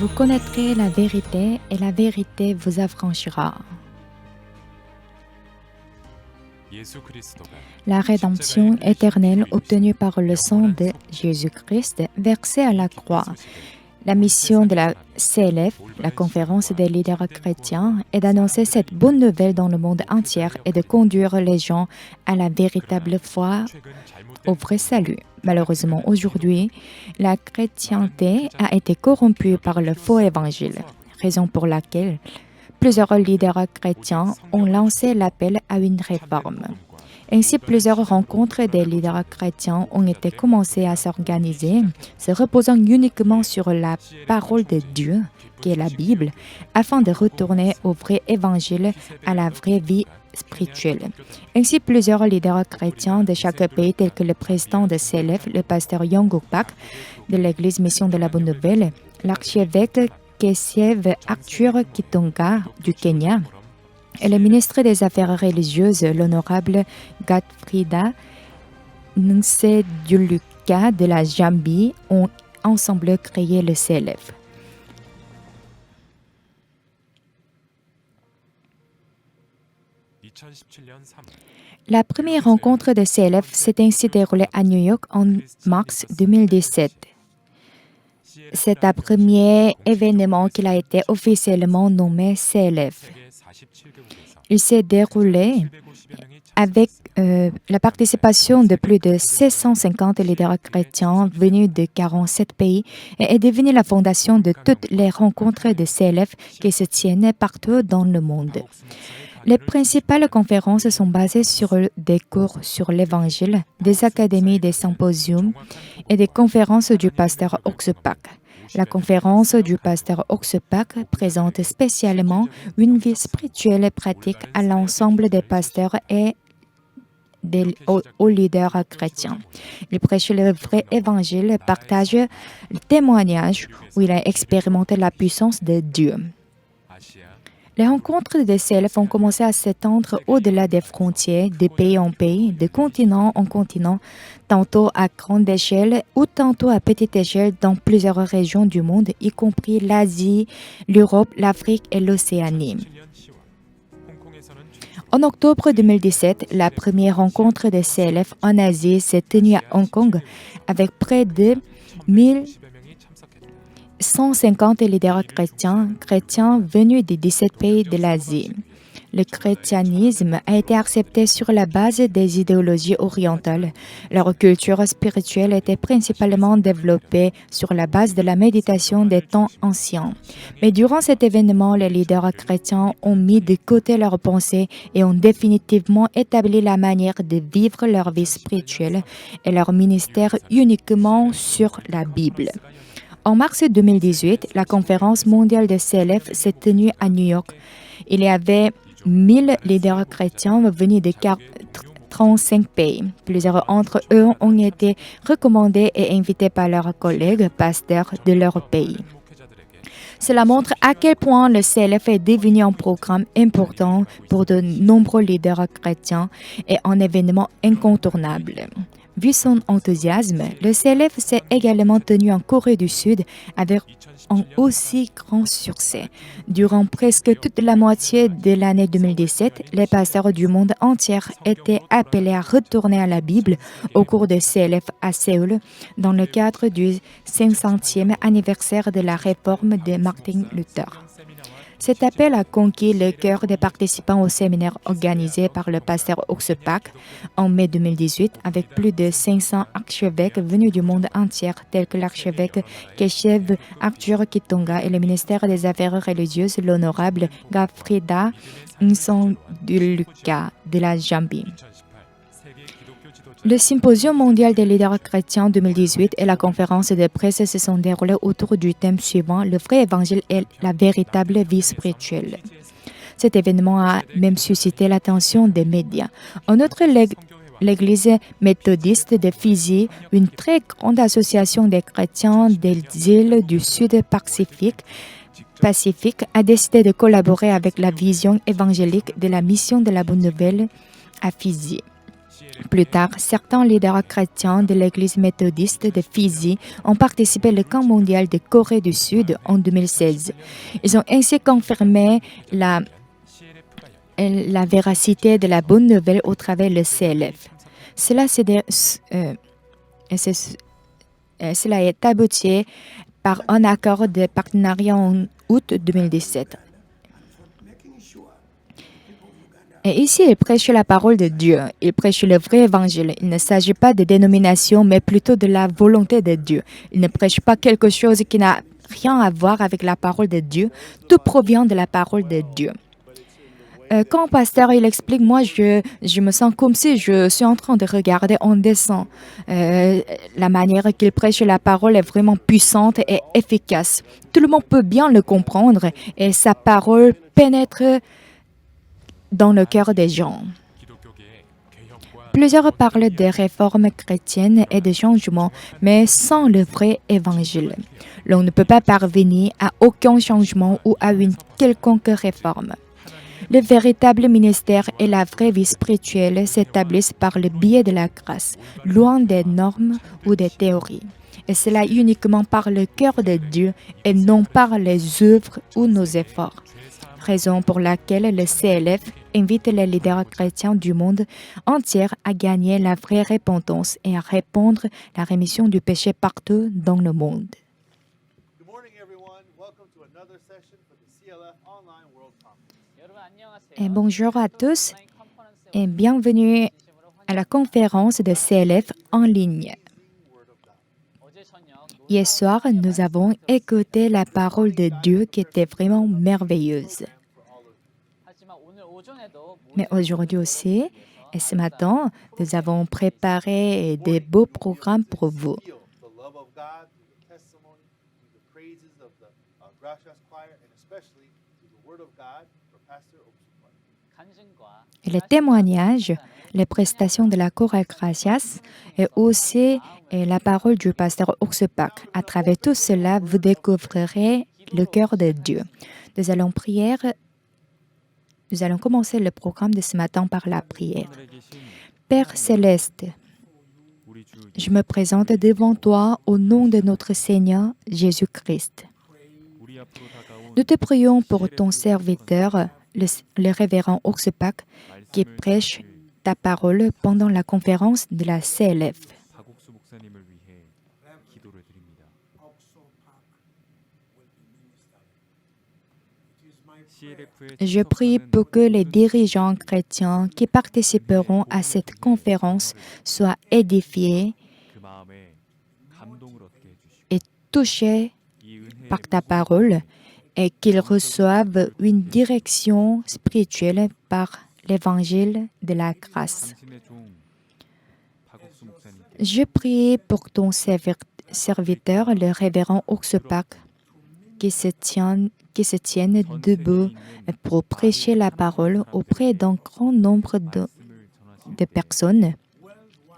Vous connaîtrez la vérité et la vérité vous affranchira. La rédemption éternelle obtenue par le sang de Jésus-Christ versé à la croix. La mission de la CLF, la conférence des leaders chrétiens, est d'annoncer cette bonne nouvelle dans le monde entier et de conduire les gens à la véritable foi, au vrai salut. Malheureusement, aujourd'hui, la chrétienté a été corrompue par le faux évangile, raison pour laquelle plusieurs leaders chrétiens ont lancé l'appel à une réforme. Ainsi, plusieurs rencontres des leaders chrétiens ont été commencées à s'organiser, se reposant uniquement sur la parole de Dieu, qui est la Bible, afin de retourner au vrai évangile, à la vraie vie spirituelle. Ainsi, plusieurs leaders chrétiens de chaque pays, tels que le président de CLF, le pasteur Yongok Pak de l'Église Mission de la Bonne Nouvelle, l'archevêque Kesiev Arthur Kitonga du Kenya, et le ministre des Affaires religieuses, l'honorable Godfrida Nseduluka de la Zambie, ont ensemble créé le CLF. La première rencontre de CLF s'est ainsi déroulée à New York en mars 2017. C'est un premier événement qui a été officiellement nommé CLF. Il s'est déroulé avec la participation de plus de 650 leaders chrétiens venus de 47 pays et est devenu la fondation de toutes les rencontres de CLF qui se tiennent partout dans le monde. Les principales conférences sont basées sur des cours sur l'Évangile, des académies, des symposiums et des conférences du pasteur Oxepak. La conférence du pasteur Oxepak présente spécialement une vie spirituelle et pratique à l'ensemble des pasteurs et aux leaders chrétiens. Il prêche le vrai évangile, partage le témoignage où il a expérimenté la puissance de Dieu. Les rencontres de CLF ont commencé à s'étendre au-delà des frontières, de pays en pays, de continent en continent, tantôt à grande échelle ou tantôt à petite échelle dans plusieurs régions du monde, y compris l'Asie, l'Europe, l'Afrique et l'Océanie. En octobre 2017, la première rencontre de CLF en Asie s'est tenue à Hong Kong avec près de 1150 leaders chrétiens venus des 17 pays de l'Asie. Le chrétianisme a été accepté sur la base des idéologies orientales. Leur culture spirituelle était principalement développée sur la base de la méditation des temps anciens. Mais durant cet événement, les leaders chrétiens ont mis de côté leurs pensées et ont définitivement établi la manière de vivre leur vie spirituelle et leur ministère uniquement sur la Bible. En mars 2018, la conférence mondiale de CLF s'est tenue à New York. Il y avait 1000 leaders chrétiens venus de 35 pays. Plusieurs d'entre eux ont été recommandés et invités par leurs collègues pasteurs de leur pays. Cela montre à quel point le CLF est devenu un programme important pour de nombreux leaders chrétiens et un événement incontournable. Vu son enthousiasme, le CLF s'est également tenu en Corée du Sud avec un aussi grand succès. Durant presque toute la moitié de l'année 2017, les pasteurs du monde entier étaient appelés à retourner à la Bible au cours de CLF à Séoul dans le cadre du 500e anniversaire de la réforme de Martin Luther. Cet appel a conquis le cœur des participants au séminaire organisé par le pasteur Oxepak en mai 2018 avec plus de 500 archevêques venus du monde entier tels que l'archevêque Keshev Arthur Kitonga et le ministère des Affaires religieuses, l'honorable Godfrida Nseduluka de la Zambie. Le symposium mondial des leaders chrétiens 2018 et la conférence de presse se sont déroulés autour du thème suivant « Le vrai évangile et la véritable vie spirituelle ». Cet événement a même suscité l'attention des médias. En outre, l'Église méthodiste de Fidji, une très grande association des chrétiens des îles du Sud-Pacifique, a décidé de collaborer avec la vision évangélique de la mission de la Bonne Nouvelle à Fidji. Plus tard, certains leaders chrétiens de l'Église méthodiste de Fidji ont participé au camp mondial de Corée du Sud en 2016. Ils ont ainsi confirmé la véracité de la bonne nouvelle au travers le CLF. Cela est abouti par un accord de partenariat en août 2017. Et ici, il prêche la parole de Dieu. Il prêche le vrai évangile. Il ne s'agit pas de dénomination, mais plutôt de la volonté de Dieu. Il ne prêche pas quelque chose qui n'a rien à voir avec la parole de Dieu. Tout provient de la parole de Dieu. Quand le pasteur il explique, moi, je me sens comme si je suis en train de regarder en dessin. La manière qu'il prêche la parole est vraiment puissante et efficace. Tout le monde peut bien le comprendre et sa parole pénètre dans le cœur des gens. Plusieurs parlent de réformes chrétiennes et de changements, mais sans le vrai évangile. L'on ne peut pas parvenir à aucun changement ou à une quelconque réforme. Le véritable ministère et la vraie vie spirituelle s'établissent par le biais de la grâce, loin des normes ou des théories. Et cela uniquement par le cœur de Dieu et non par les œuvres ou nos efforts. Raison pour laquelle le CLF invite les leaders chrétiens du monde entier à gagner la vraie repentance et à répandre la rémission du péché partout dans le monde. Et bonjour à tous et bienvenue à la conférence de CLF en ligne. Hier soir, nous avons écouté la parole de Dieu qui était vraiment merveilleuse. Mais aujourd'hui aussi, et ce matin, nous avons préparé des beaux programmes pour vous. Et les témoignages, les prestations de la Chorale Gracias et aussi la parole du pasteur Oxepak. À travers tout cela, vous découvrirez le cœur de Dieu. Nous allons commencer le programme de ce matin par la prière. Père céleste, je me présente devant toi au nom de notre Seigneur Jésus-Christ. Nous te prions pour ton serviteur, le révérend Oxepak, qui prêche ta parole pendant la conférence de la CLF. Je prie pour que les dirigeants chrétiens qui participeront à cette conférence soient édifiés et touchés par ta parole et qu'ils reçoivent une direction spirituelle par l'évangile de la grâce. Je prie pour ton serviteur, le révérend Oxepak, qui se tienne debout pour prêcher la parole auprès d'un grand nombre de personnes,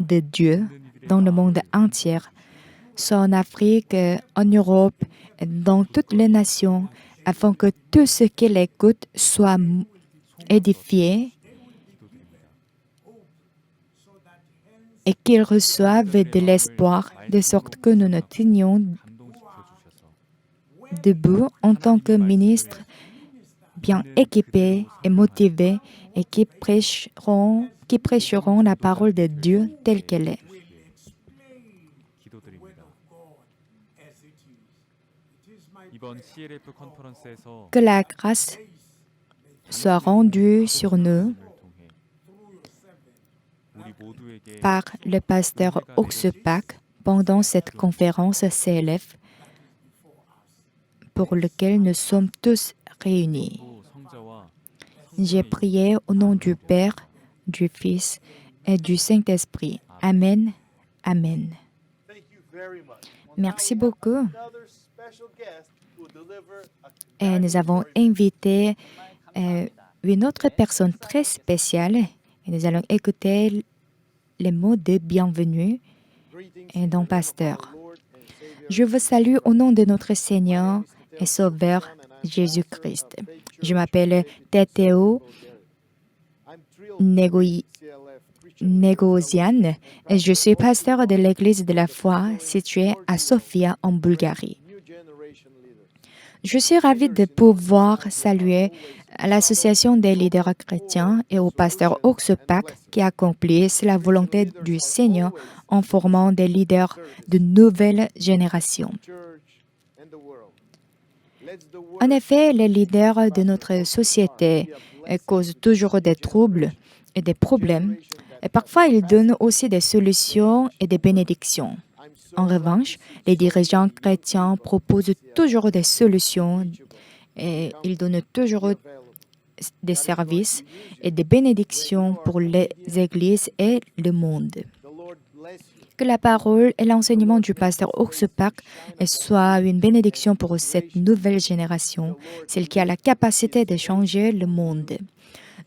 de Dieu, dans le monde entier, soit en Afrique, en Europe, dans toutes les nations, afin que tous ceux qui l'écoutent soient édifiés et qu'ils reçoivent de l'espoir, de sorte que nous nous tenions debout en tant que ministres bien équipés et motivés et qui prêcheront la parole de Dieu telle qu'elle est. Que la grâce soit rendue sur nous par le pasteur Oxepak pendant cette conférence CLF pour laquelle nous sommes tous réunis. J'ai prié au nom du Père, du Fils et du Saint-Esprit. Amen. Amen. Merci beaucoup. Et nous avons invité une autre personne très spéciale et nous allons écouter les mots de bienvenue d'un pasteur. Je vous salue au nom de notre Seigneur et Sauveur Jésus-Christ. Je m'appelle Teteo Negoi Negosian et je suis pasteur de l'Église de la foi située à Sofia en Bulgarie. Je suis ravie de pouvoir saluer l'Association des leaders chrétiens et au pasteur Oxepak qui accomplissent la volonté du Seigneur en formant des leaders de nouvelles générations. En effet, les leaders de notre société causent toujours des troubles et des problèmes, et parfois ils donnent aussi des solutions et des bénédictions. En revanche, les dirigeants chrétiens proposent toujours des solutions et ils donnent toujours des services et des bénédictions pour les églises et le monde. Que la parole et l'enseignement du pasteur Oxepak soient une bénédiction pour cette nouvelle génération, celle qui a la capacité de changer le monde.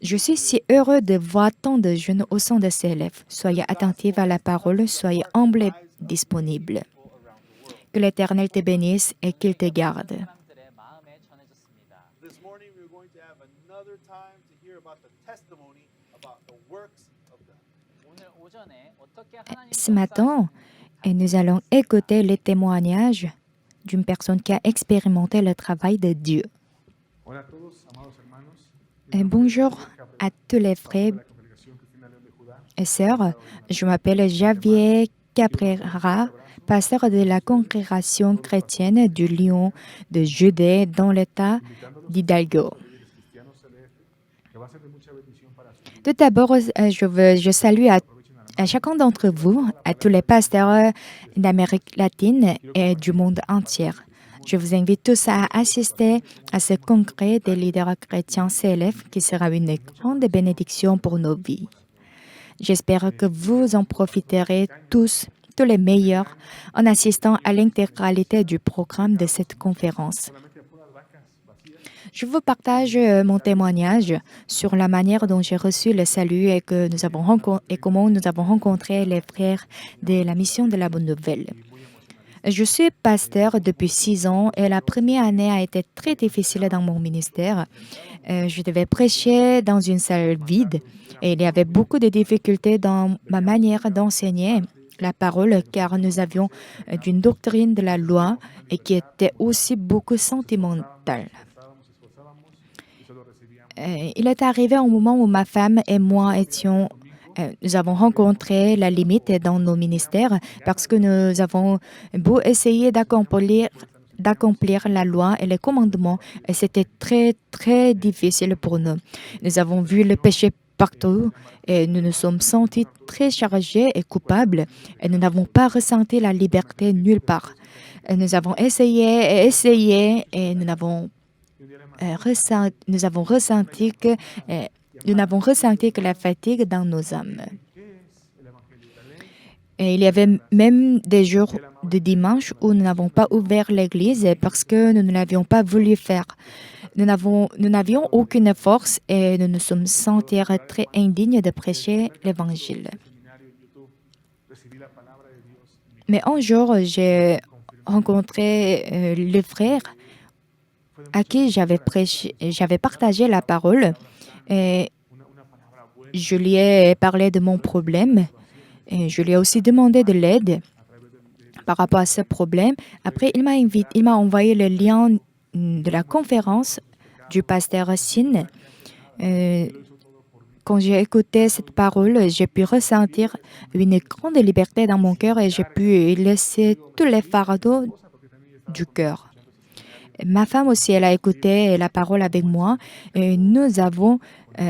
Je suis si heureux de voir tant de jeunes au sein de CLF. Soyez attentifs à la parole, soyez humbles et disponibles. Que l'Éternel te bénisse et qu'il te garde. Ce matin, nous allons écouter les témoignages d'une personne qui a expérimenté le travail de Dieu. Bonjour à tous les frères et sœurs. Je m'appelle Javier Cabrera, pasteur de la congrégation chrétienne du Lion de Judée dans l'État d'Hidalgo. Tout d'abord, je salue à chacun d'entre vous, à tous les pasteurs d'Amérique latine et du monde entier. Je vous invite tous à assister à ce congrès des leaders chrétiens CLF qui sera une grande bénédiction pour nos vies. J'espère que vous en profiterez tous les meilleurs, en assistant à l'intégralité du programme de cette conférence. Je vous partage mon témoignage sur la manière dont j'ai reçu le salut et comment nous avons rencontré les frères de la mission de la Bonne Nouvelle. Je suis pasteur depuis 6 ans et la première année a été très difficile dans mon ministère. Je devais prêcher dans une salle vide et il y avait beaucoup de difficultés dans ma manière d'enseigner la parole car nous avions une doctrine de la loi et qui était aussi beaucoup sentimentale. Il est arrivé un moment où ma femme et moi nous avons rencontré la limite dans nos ministères parce que nous avons beau essayer d'accomplir la loi et les commandements, et c'était très, très difficile pour nous. Nous avons vu le péché partout et nous nous sommes sentis très chargés et coupables et nous n'avons pas ressenti la liberté nulle part. Et nous avons essayé et nous n'avons ressenti que la fatigue dans nos âmes. Et il y avait même des jours de dimanche où nous n'avons pas ouvert l'église parce que nous ne l'avions pas voulu faire. Nous n'avions aucune force et nous nous sommes sentis très indignes de prêcher l'évangile. Mais un jour, j'ai rencontré le frère à qui j'avais partagé la parole et je lui ai parlé de mon problème et je lui ai aussi demandé de l'aide par rapport à ce problème. Après, il m'a envoyé le lien de la conférence du pasteur Sin. Quand j'ai écouté cette parole, j'ai pu ressentir une grande liberté dans mon cœur et j'ai pu laisser tous les fardeaux du cœur. Ma femme aussi, elle a écouté la parole avec moi et nous avons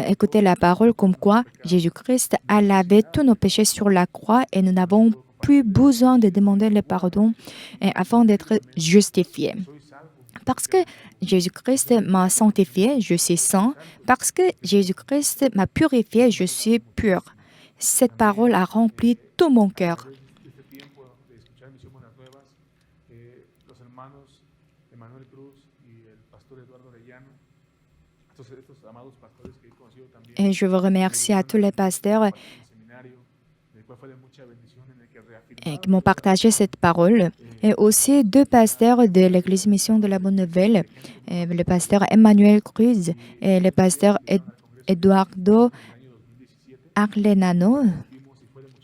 écouté la parole comme quoi Jésus-Christ a lavé tous nos péchés sur la croix et nous n'avons plus besoin de demander le pardon afin d'être justifiés. Parce que Jésus-Christ m'a sanctifié, je suis saint. Parce que Jésus-Christ m'a purifié, je suis pur. Cette parole a rempli tout mon cœur. Et je veux remercier à tous les pasteurs qui m'ont partagé cette parole. Et aussi 2 pasteurs de l'Église Mission de la Bonne Nouvelle, le pasteur Emmanuel Cruz et le pasteur Eduardo Arlenano.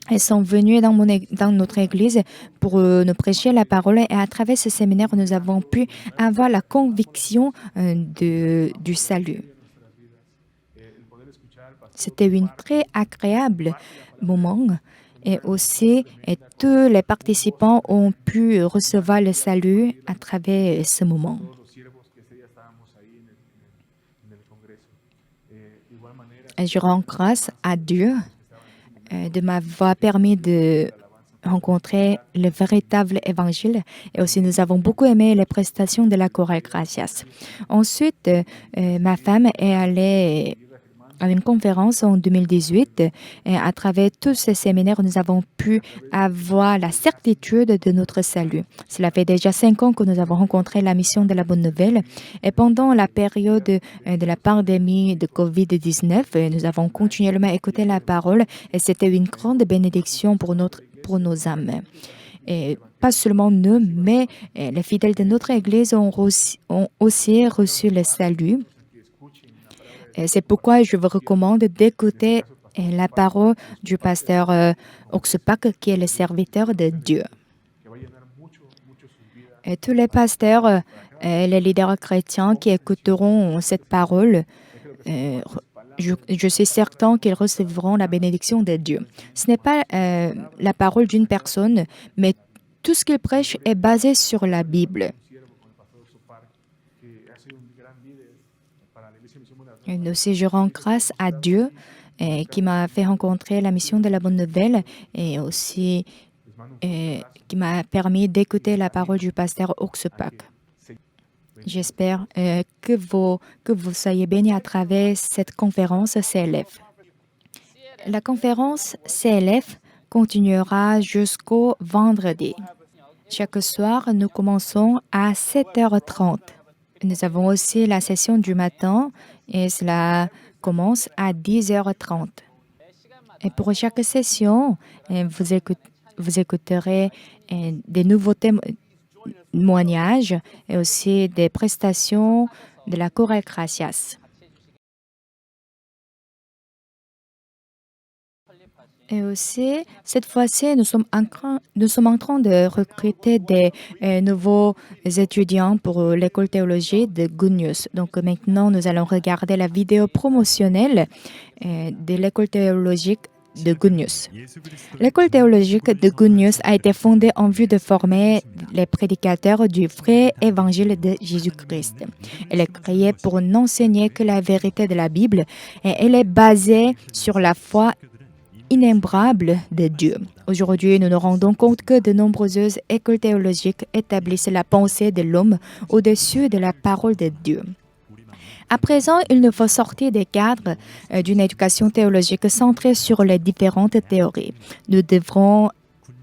Elles sont venues dans notre église pour nous prêcher la parole et à travers ce séminaire, nous avons pu avoir la conviction du salut. C'était un très agréable moment et aussi tous les participants ont pu recevoir le salut à travers ce moment. Et je rends grâce à Dieu de m'avoir permis de rencontrer le véritable évangile. Et aussi, nous avons beaucoup aimé les prestations de la chorale Gracias. Ensuite, ma femme est allée à une conférence en 2018. Et à travers tous ces séminaires, nous avons pu avoir la certitude de notre salut. Cela fait déjà 5 ans que nous avons rencontré la mission de la Bonne Nouvelle. Et pendant la période de la pandémie de COVID-19, nous avons continuellement écouté la parole et c'était une grande bénédiction pour nos âmes. Et pas seulement nous, mais les fidèles de notre Église ont aussi reçu le salut. C'est pourquoi je vous recommande d'écouter la parole du pasteur Oxupak, qui est le serviteur de Dieu. Et tous les pasteurs et les leaders chrétiens qui écouteront cette parole, je suis certain qu'ils recevront la bénédiction de Dieu. Ce n'est pas la parole d'une personne, mais tout ce qu'il prêche est basé sur la Bible. Et aussi, je rends grâce à Dieu qui m'a fait rencontrer la mission de la Bonne Nouvelle et aussi qui m'a permis d'écouter la parole du pasteur Oxupak. J'espère que vous soyez bénis à travers cette conférence CLF. La conférence CLF continuera jusqu'au vendredi. Chaque soir, nous commençons à 7h30. Nous avons aussi la session du matin et cela commence à 10h30. Et pour chaque session, vous écouterez des nouveaux témoignages et aussi des prestations de la chorale Gracias. Et aussi, cette fois-ci, nous sommes en train de recruter des nouveaux étudiants pour l'école théologique de Good News. Donc maintenant, nous allons regarder la vidéo promotionnelle de l'école théologique de Good News. L'école théologique de Good News a été fondée en vue de former les prédicateurs du vrai évangile de Jésus-Christ. Elle est créée pour n'enseigner que la vérité de la Bible et elle est basée sur la foi inébranlable de Dieu. Aujourd'hui, nous nous rendons compte que de nombreuses écoles théologiques établissent la pensée de l'homme au-dessus de la parole de Dieu. À présent, il nous faut sortir des cadres d'une éducation théologique centrée sur les différentes théories. Nous devrons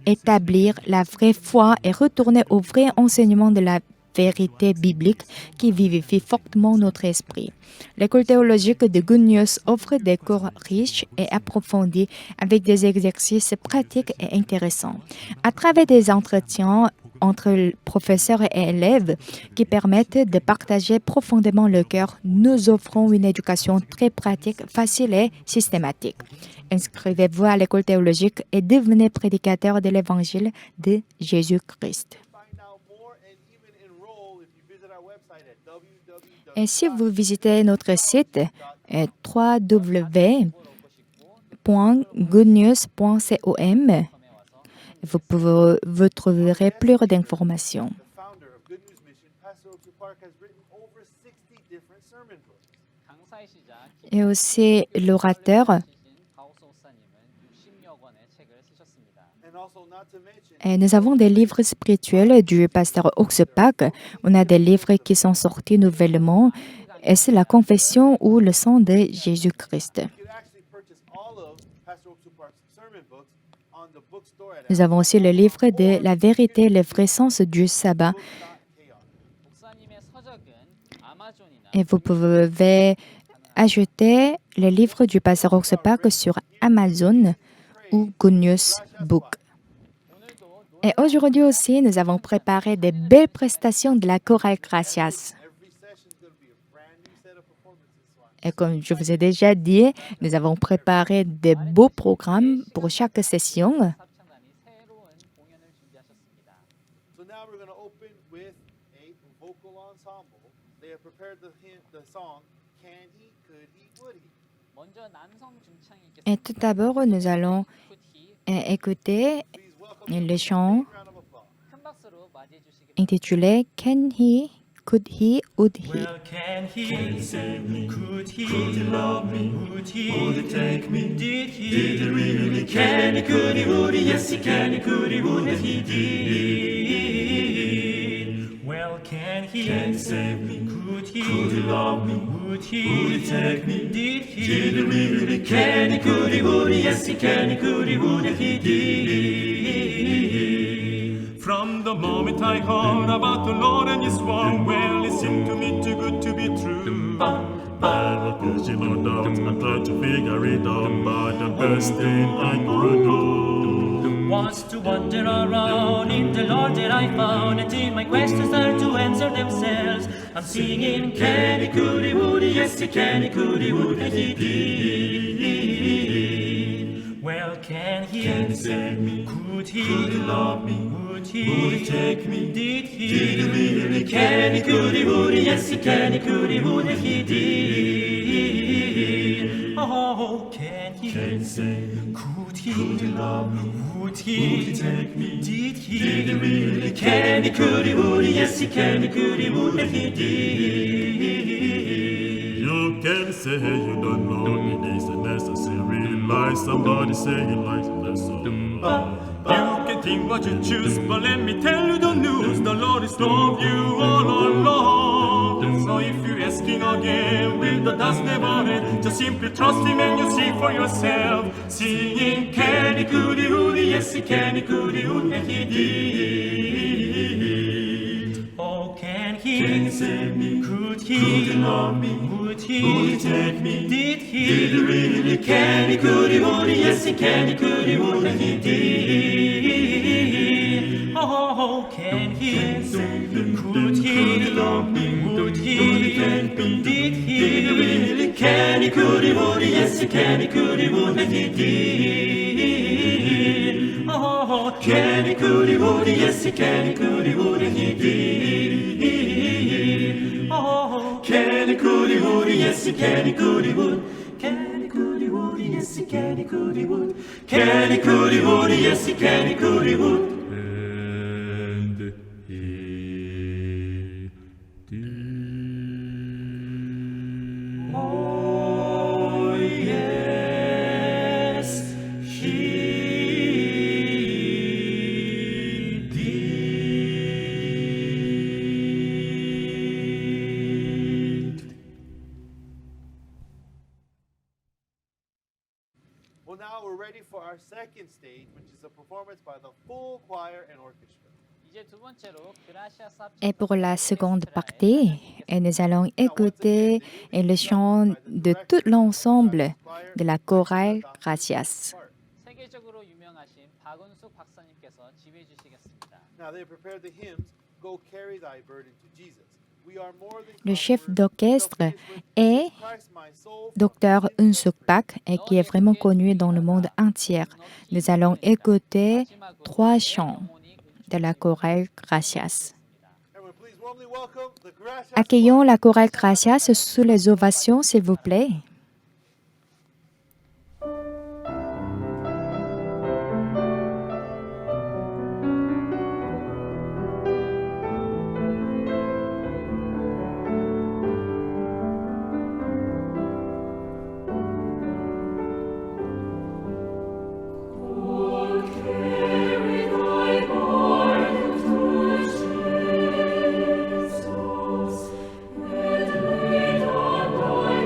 établir la vraie foi et retourner au vrai enseignement de la vérité biblique qui vivifie fortement notre esprit. L'école théologique de Good News offre des cours riches et approfondis avec des exercices pratiques et intéressants. À travers des entretiens entre professeurs et élèves qui permettent de partager profondément le cœur, nous offrons une éducation très pratique, facile et systématique. Inscrivez-vous à l'école théologique et devenez prédicateur de l'évangile de Jésus-Christ. Et si vous visitez notre site www.goodnews.com, vous trouverez plus d'informations. Et aussi l'orateur. Et nous avons des livres spirituels du pasteur Oxupak. On a des livres qui sont sortis nouvellement. Et c'est la confession ou le sang de Jésus-Christ. Nous avons aussi le livre de la vérité, le vrai sens du sabbat. Et vous pouvez ajouter le livre du pasteur Oxupak sur Amazon ou Good News Book. Et aujourd'hui aussi, nous avons préparé des belles prestations de la chorale Gracias. Et comme je vous ai déjà dit, nous avons préparé des beaux programmes pour chaque session. 합창단이 새로운 공연을 준비하셨습니다. So now we're going to open with a vocal ensemble. They have prepared the song Can He, Could He, Would He. 먼저 남성 중창이 Et 있겠습니다. tout d'abord, nous allons Could he écouter Please welcome le chant a round of applause. 큰 박수로 맞이해 주시기 바랍니다. intitulé Can He, Could He, Would He. Well, can he save me? Could he love me? Would he take me? Did he really? Can he? Could he? Would he? Yes, he can. He could. He would. He did. Well, can he save me? Could he love me? Would he take me? Did he really? Can he? Could he? Would he? Yes, he can. He could. He would. He did. From the moment I heard about the Lord and His word, well, it seemed to me too good to be true. But because you know doubts, I tried to figure it out, but the best thing I could do was to wander around in the Lord that I found until my questions start to answer themselves. I'm singing, can he, could he, would he, yes he can, he could he, would he, did. Well, can he save me? Could he love me? Would he take me? Did he really? Can he, could he, would he, yes he can, he could he, would he, did. Oh, can he save me? Could he love me? Would he take me? Did he really? Can he, could he, would he, yes he can, he could he, would he, did. You can say you don't know it isn't necessary. Like somebody saying like that's so. You can think what you choose, but let me tell you the news. The Lord is loved you all along. So if you're asking again, will the dust never end? Just simply trust Him and you see for yourself. Singing, can he, could he, would he, yes he can, he could he, would he, did. Oh, can he save me? Could he love me? Would he take me? Did he really? Can he, could he, would he, yes he can, he could he, would he, did. Oh, can he save me? Could he love me? Would he take me? Did he really? Can he, could he, would he, yes he can, he could he, would he, did. Oh, can he, could he, would he, yes he can, he could he, would he, did. Oh, can he, could he, would he, yes he can, he could he, would. Can he, could he, would he, yes he can, he could he, would. Can he, could he, would he, yes he can, he could he, would. And he did. Oh, yes, he did. Well, now we're ready for our second stage, which is a performance by the full choir and orchestra. 이제 두 번째로 그라시아스 Et pour la 합창단 seconde 오케스트라의 partie, 찬양이 nous allons écouter le chant de tout l'ensemble de la chorale Gracias. 세계적으로 유명하신 박은숙 박사님께서 지휘해 주시겠습니다. Now they have prepared the hymns, Go Carry Thy Burden to Jesus. We are more than Le chef conquerors. d'orchestre est Christ, my soul, Dr. Eun Suk Pak, et qui est vraiment connu dans le monde entier. Nous allons écouter 3 chants de la chorale Gracias. Everyone, please warmly welcome the Gracias Accueillons la chorale Gracias sous les ovations, s'il vous plaît. Jesus, and lead on thy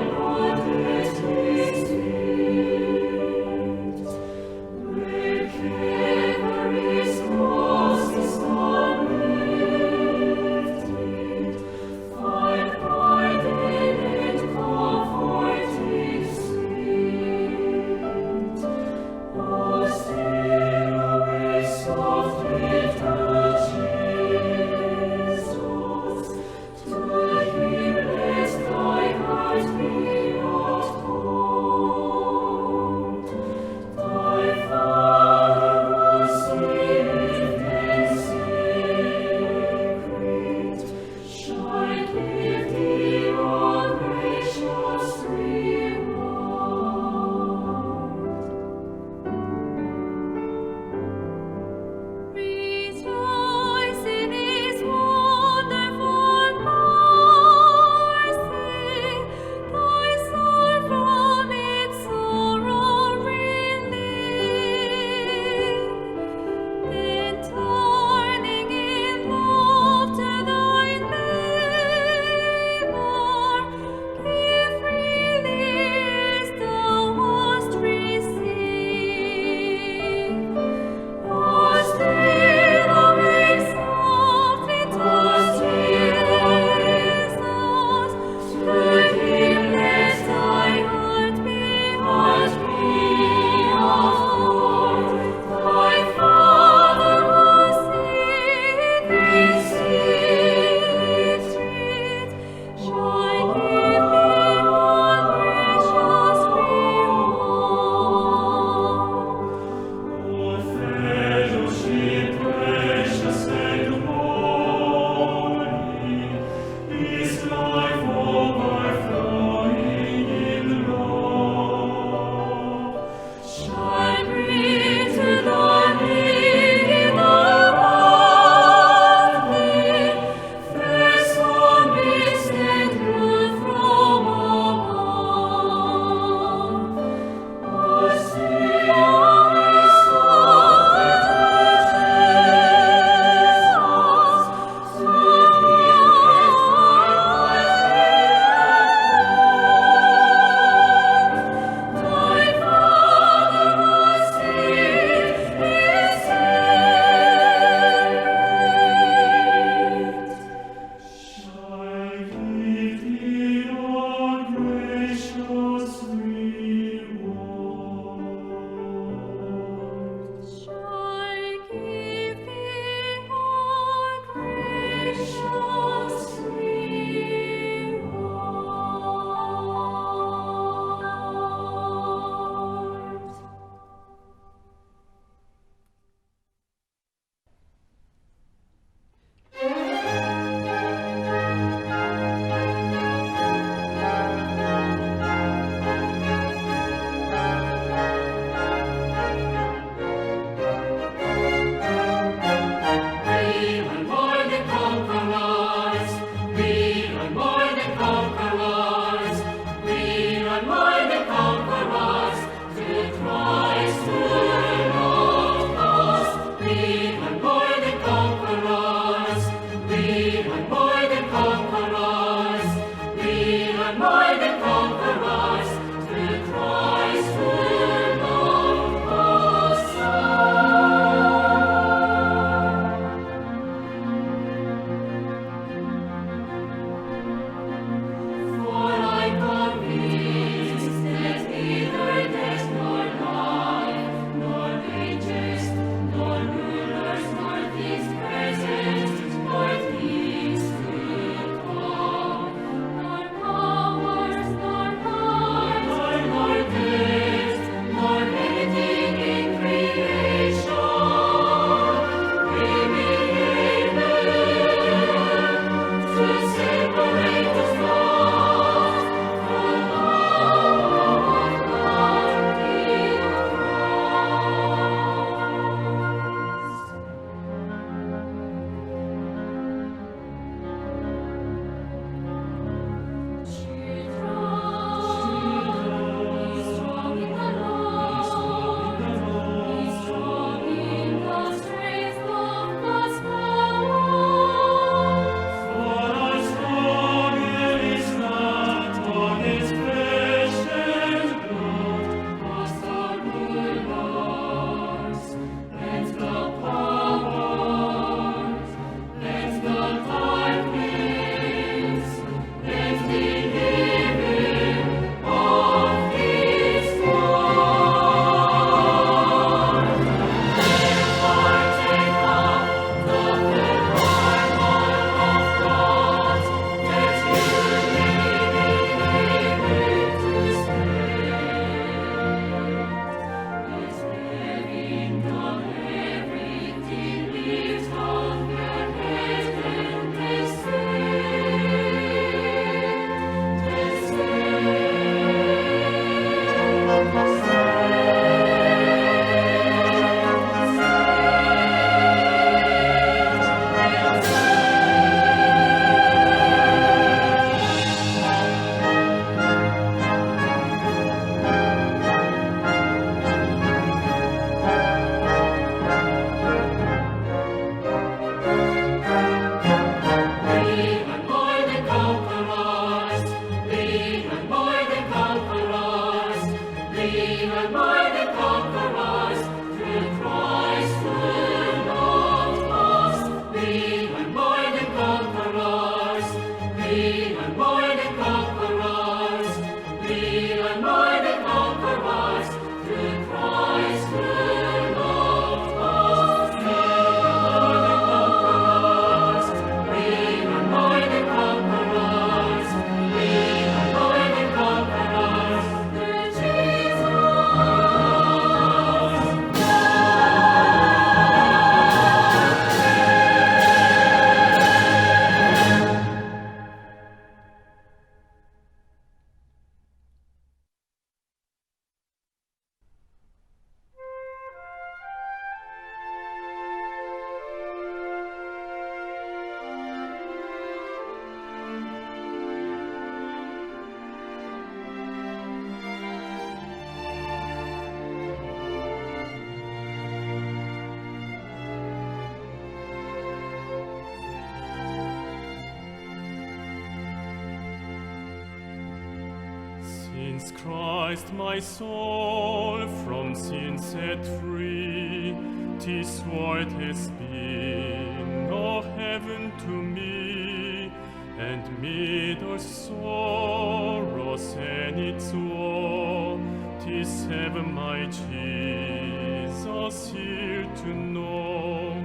Since Christ my soul from sin set free, 'tis worth has been no heaven to me, and mid our sorrows and its woe, 'tis heaven my Jesus here to know.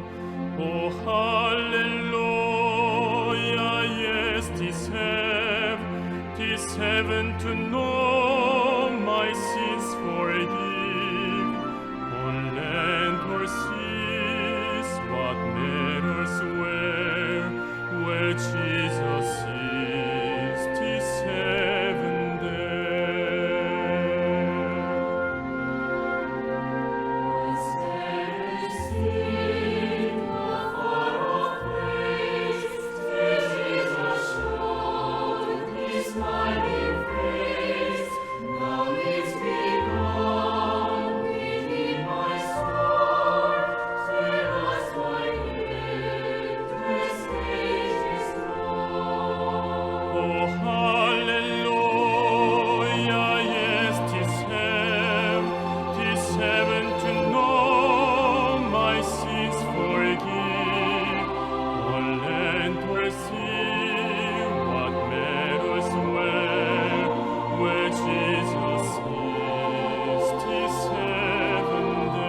Oh hallelujah, yes, 'tis heaven to know my sins forgive. On land or seas, what matters where Jesus is, 'tis heaven there. Oh, hallelujah, yes, 'tis heaven to know my sins forgive. On land or sea, what matters where Jesus is, 'tis heaven there.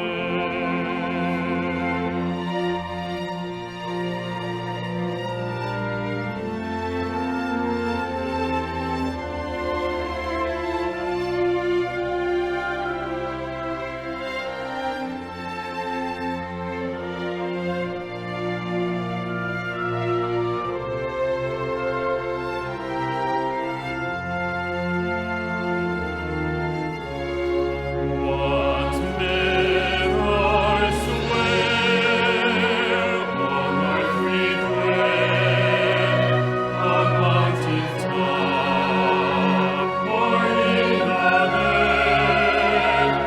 What matters where on earth we dwell, a mountain top or in the dale,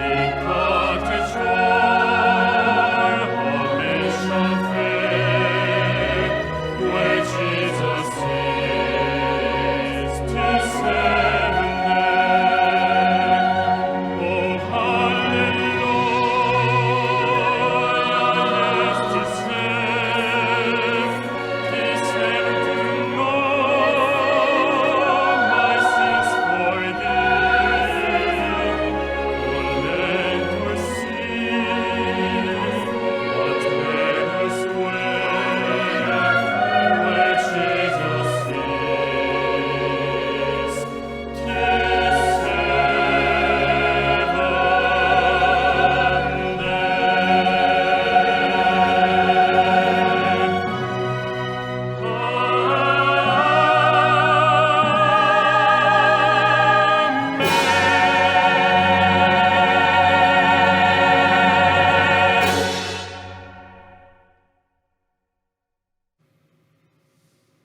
in cottage or mansion fair, where Jesus is, 'tis heaven there. Oh, hallelujah, yes, 'tis heaven to know my sins forgive. On land or sea, what matters where Jesus is, 'tis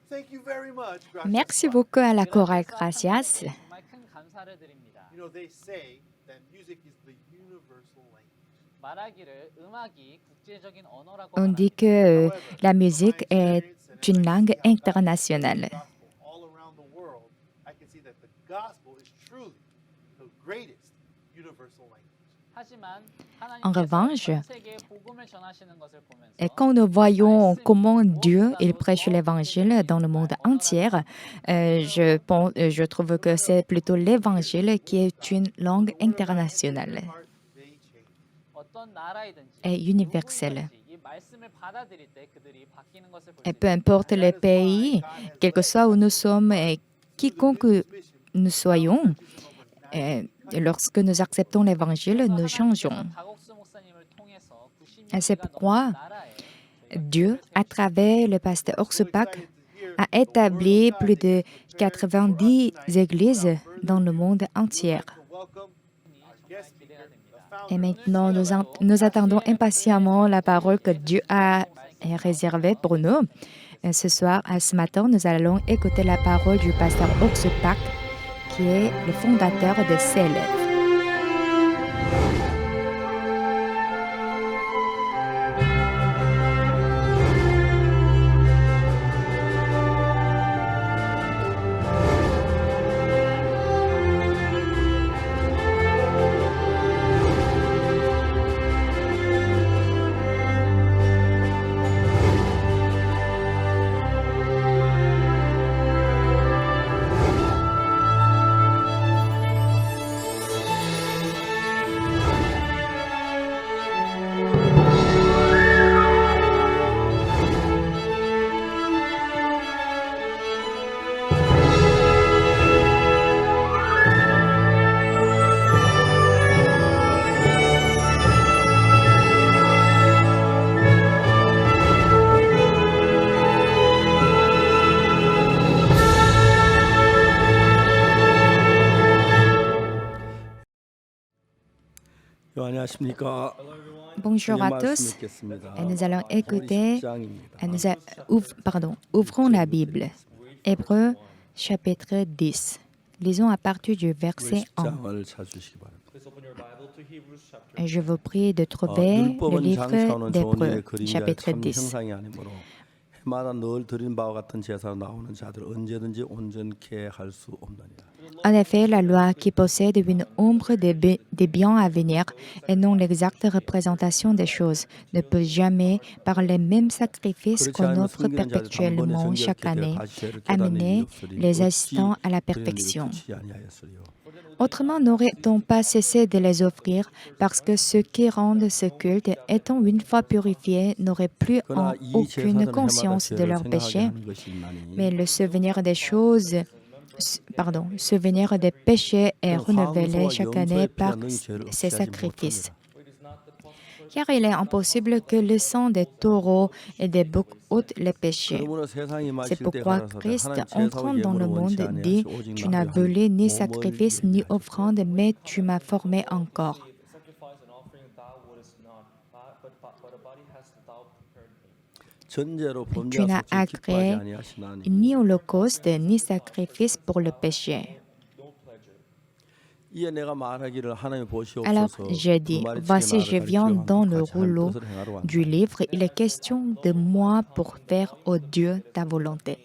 Thank you very much. Gracias. Merci beaucoup à la chorale Gracias. 정말 큰 감사를 드립니다. You know, they say that music is the universal language. 말하기를 음악이 국제적인 언어라고 On dit 말합니다. que la musique est une langue internationale. All around the world, I can see that the gospel is truly the greatest universal language. 하지만 En revanche, 하나님께서 전 세계에 복음을 전하시는 것을 보면서 et quand nous voyons comment Dieu il prêche l'évangile dans le monde entier, je trouve que c'est plutôt l'évangile qui est une langue internationale They change. 어떤 나라이든지 et universelle. 누구든지 이 말씀을 받아들일 때 그들이 바뀌는 것을 볼 Et 수 peu 있습니다. importe les pays, quel que soit où nous sommes et quiconque nous soyons, lorsque nous acceptons l'évangile, nous changeons. 박옥수 목사님을 통해서 Et c'est 96개가 pourquoi 넘는 나라에 Dieu, à travers le pasteur Orsupak, a établi plus de 90 églises dans le monde entier. Welcome our guest speaker, the Et founder maintenant, nous attendons impatiemment la parole que Dieu a réservée pour nous. Et ce matin, nous allons écouter la parole du pasteur Orsupak, qui est le fondateur de CELEF. 안녕하십니까. Bonjour à tous. Et nous allons écouter, ouvrons la Bible. Hébreux chapitre 10. Lisons à partir du verset 1. 10장을 찾으시기 바랍니다. Et je vous prie de trouver le 율법은 livre 향상하는 좋은 일의 d'Hébreux 그림자 chapitre 참 10. 형상이 아니므로 해마다 늘 드린 바와 같은 제사로 나오는 자들 언제든지 온전케 할 수 없느니라. En effet, la loi qui possède une ombre des biens à venir et non l'exacte représentation des choses ne peut jamais, par les mêmes sacrifices 그렇지 qu'on 않으면 offre 성기는 자들 단번에 perpétuellement chaque 정결케 année, 되어 다시 죄를 깨닫는 amener 일이 없으리요. les assistants à la perfection. Autrement, n'aurait-on pas cessé de les offrir parce que ceux qui rendent ce culte, étant une fois purifiés, n'auraient plus aucune conscience de leurs péchés, mais le souvenir des péchés est renouvelé chaque année par ces sacrifices. Car il est impossible que le sang des taureaux et des boucs ôte les péchés. C'est pourquoi Christ, entrant dans le monde, dit « Tu n'as voulu ni sacrifice ni offrande, mais tu m'as formé encore. » Tu n'as agréé ni holocauste ni sacrifice pour le péché. Alors j'ai dit, voici je viens dans le rouleau du livre, il est question de moi pour faire, ô Dieu, ta volonté.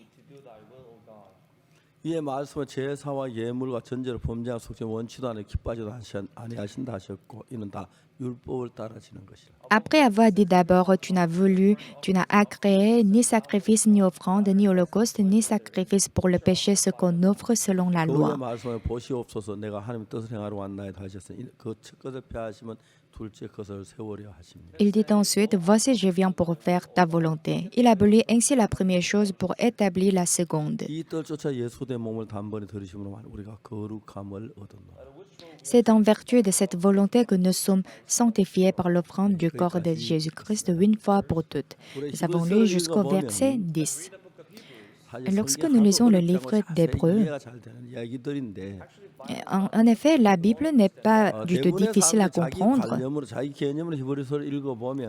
이에 말씀은 제사와 예물과 전제로 범죄한 속죄 원치도 않아 기뻐하지도 아니하신다 하셨고 이는 다 율법을 따라지는 것이라. Après avoir dit d'abord, tu n'as voulu, tu n'as agréé ni sacrifice, ni offrande, ni holocauste, ni sacrifice pour le péché, ce qu'on offre selon la loi. 그의 말씀을 보시옵소서 내가 하나님의 뜻을 행하러 왔나이다 하셨으니 그 첫 것을 폐하시면 둘째 것을 세우려 하십니다. Il dit ensuite, voici je viens pour faire ta volonté. Il abolit ainsi la première chose pour établir la seconde. 이 뜻조차 예수의 몸을 단번에 들으심으로 우리가 거룩함을 얻었노라. C'est en vertu de cette volonté que nous sommes sanctifiés par l'offrande du corps de Jésus-Christ une fois pour toutes. Nous avons lu jusqu'au verset 10. Lorsque nous lisons le livre d'Hébreux, en effet, la Bible n'est pas du tout difficile à comprendre.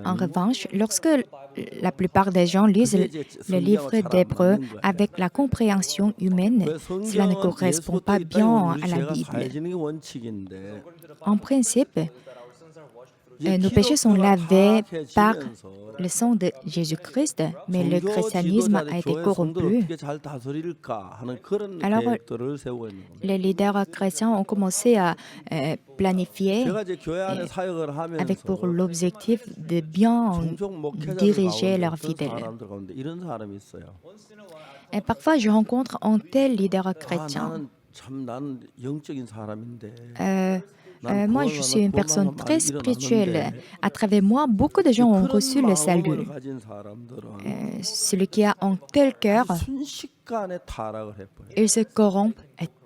En revanche, lorsque la plupart des gens lisent le livre d'Hébreux avec la compréhension humaine, cela ne correspond pas bien à la Bible. En principe, nos péchés sont lavés par le sang de Jésus-Christ, mais le christianisme a été corrompu. Alors, les leaders chrétiens ont commencé à planifier avec pour l'objectif de bien diriger leurs fidèles. Et parfois, je rencontre un tel leader chrétien. Moi, je suis une personne très spirituelle. À travers moi, beaucoup de gens ont reçu le salut. Celui qui a un tel cœur, il se corrompt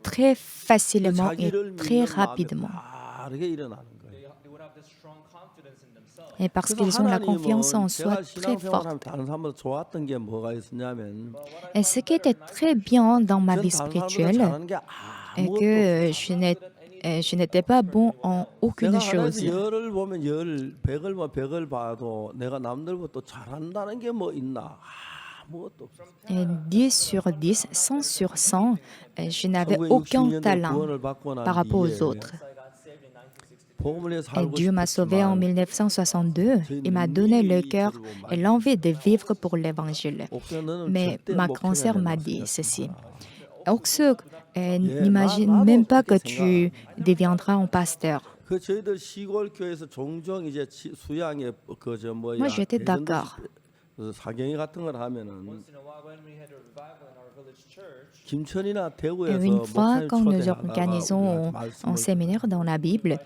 très facilement et très rapidement. Et parce qu'ils ont la confiance en soi très forte. Et ce qui était très bien dans ma vie spirituelle est que je n'étais pas bon en aucune chose. 10 sur 10, 100 sur 100, je n'avais aucun talent par rapport aux autres. Et Dieu m'a sauvé en 1962 et m'a donné le cœur et l'envie de vivre pour l'Évangile. Mais ma grand-sœur m'a dit ceci. Oxuk, n'imagine même pas que tu deviendras un pasteur. Moi, j'étais d'accord. Une fois, quand nous organisons un séminaire dans la Bible,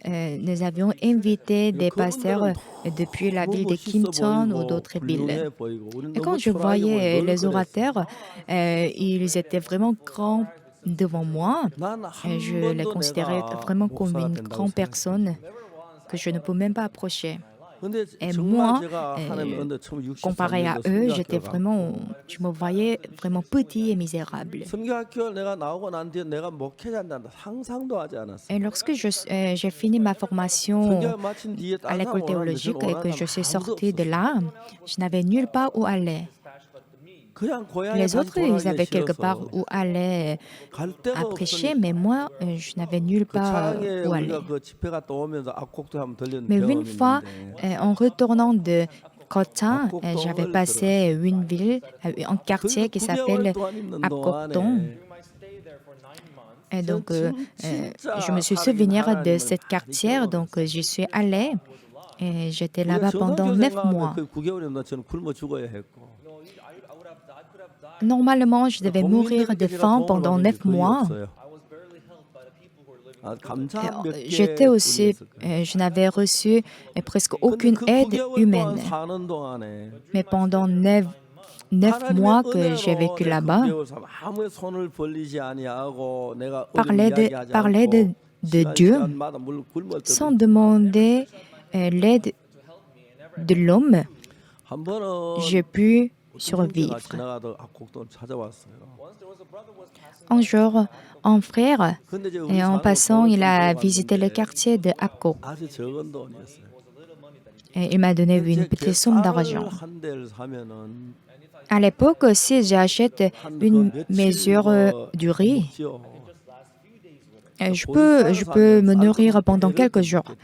nous avions invité des pasteurs depuis la ville de Kimpton ou d'autres villes. Et quand je voyais les orateurs, ils étaient vraiment grands devant moi. Je les considérais vraiment comme une grande personne que je ne peux même pas approcher. 근데 Et 정말 moi, 제가 하나님 은혜 처음 comparé à 63년도 eux, j'étais 성교학교 vraiment, 가고 je me voyais vraiment petit et misérable. 성교학교 내가 나오고 난 뒤에 내가 목회자한다 상상도 하지 않았어요. Et lorsque j'ai fini ma formation 성교학 마친 뒤에 à 다른 사람 l'école 원하는데 저는 théologique et que 원하는 je suis 사람 아무도 sortie de 없었어요. là, je n'avais nulle part où aller. 그냥 고향에 Les 다시 autres, ils 돌아가기 avaient quelque part 싫어서 où aller 갈 데가 à prêcher, 없으니까 mais moi, je n'avais nulle 그 part 차량에 où 우리가 aller. 그 집회 갔다 오면서 악곡도 한번 들렸는 Mais une 경험이 fois, 있는데 en retournant de Kotin, j'avais passé une ville, un quartier qui s'appelle 거기서 9개월 동안 있는 Apkokton. 동안에 Et donc, 진짜 je me suis 살아계신 souvenir de 하나님을 cette 많이 quartier, donc 경험했어요. j'y suis allée et j'étais 우리가 là-bas pendant 전원교 9 생각하면 mois. 그 9개월이면 저는 굶어 죽어야 했고 Normalement, je devais mourir de faim pendant 9 mois. 아, 감사한 몇 J'étais aussi, 개뿐이었을 거예요. je n'avais reçu presque 근데 aucune 그 aide 9개월 동안 humaine. 사는 동안에 Mais pendant 9 mois 하나님의 que j'ai 은혜로 vécu 내 là-bas, 9개월 삶 아무의 손을 벌리지 아니하고 내가 parler 어려운 de, 이야기하지 parler de, 않고 de 시간 Dieu 시간마다 물론 굶을 때도 sans demander l'aide de l'homme, 한 번은 j'ai pu 어떤 형제가 survivre. 지나가다 악곡동 찾아왔어요. Un jour, un frère, 근데 이제 우리 et en 산으로 passant, 돈을 il a 좀 visité le 들어갔는데 quartier de Apkok. 아주 적은 돈이었어요. Et il m'a donné une petite somme d'argent. 한 대를 사면은 À l'époque, si j'achète une mesure du riz, 먹지요. je peux me nourrir pendant quelques jours.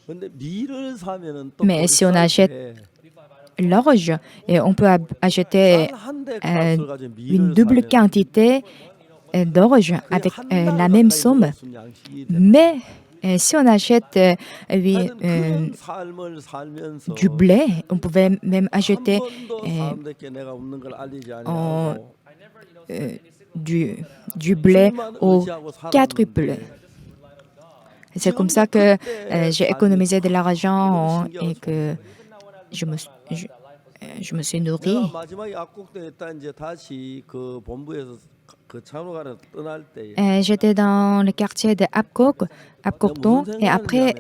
근데 밀을 사면은 또 Mais si on achète l'orge, et on peut acheter une double quantité d'orge avec la même somme. Mais si on achète du blé, on pouvait même acheter du blé au quadruple. C'est comme ça que j'ai économisé de l'argent et que je me suis nourrie. 내가 마지막에 악곡동에 있다 이제 다시 그 본부에서 그 차로가를 떠날 때 J'étais dans le quartier de Apkokton, et après,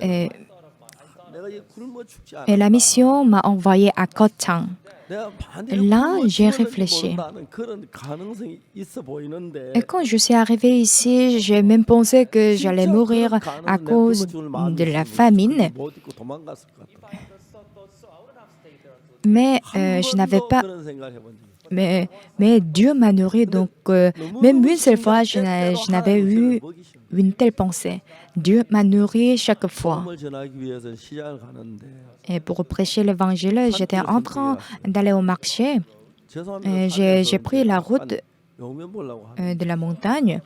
내가 이 굶어 죽지 않아. la mission m'a envoyé à Kochang. Là, j'ai réfléchi. 그런 가능성이 있어 보이는데 Et quand je suis arrivée ici, j'ai même pensé que j'allais mourir à cause de la famine. 못 잊고 도망갔을 것 같아. Mais 한 je n'avais 번도 pas. 그런 생각을 해본 적이 없어. Mais Dieu m'a nourri, donc même une seule fois, je n'avais eu une telle pensée. Dieu m'a nourri chaque fois. 복음을 전하기 위해서 시장을 가는데 Et pour prêcher l'évangile, j'étais en train d'aller au marché. 죄송합니다. J'ai pris la route 용면 보려고 하는데 de la montagne.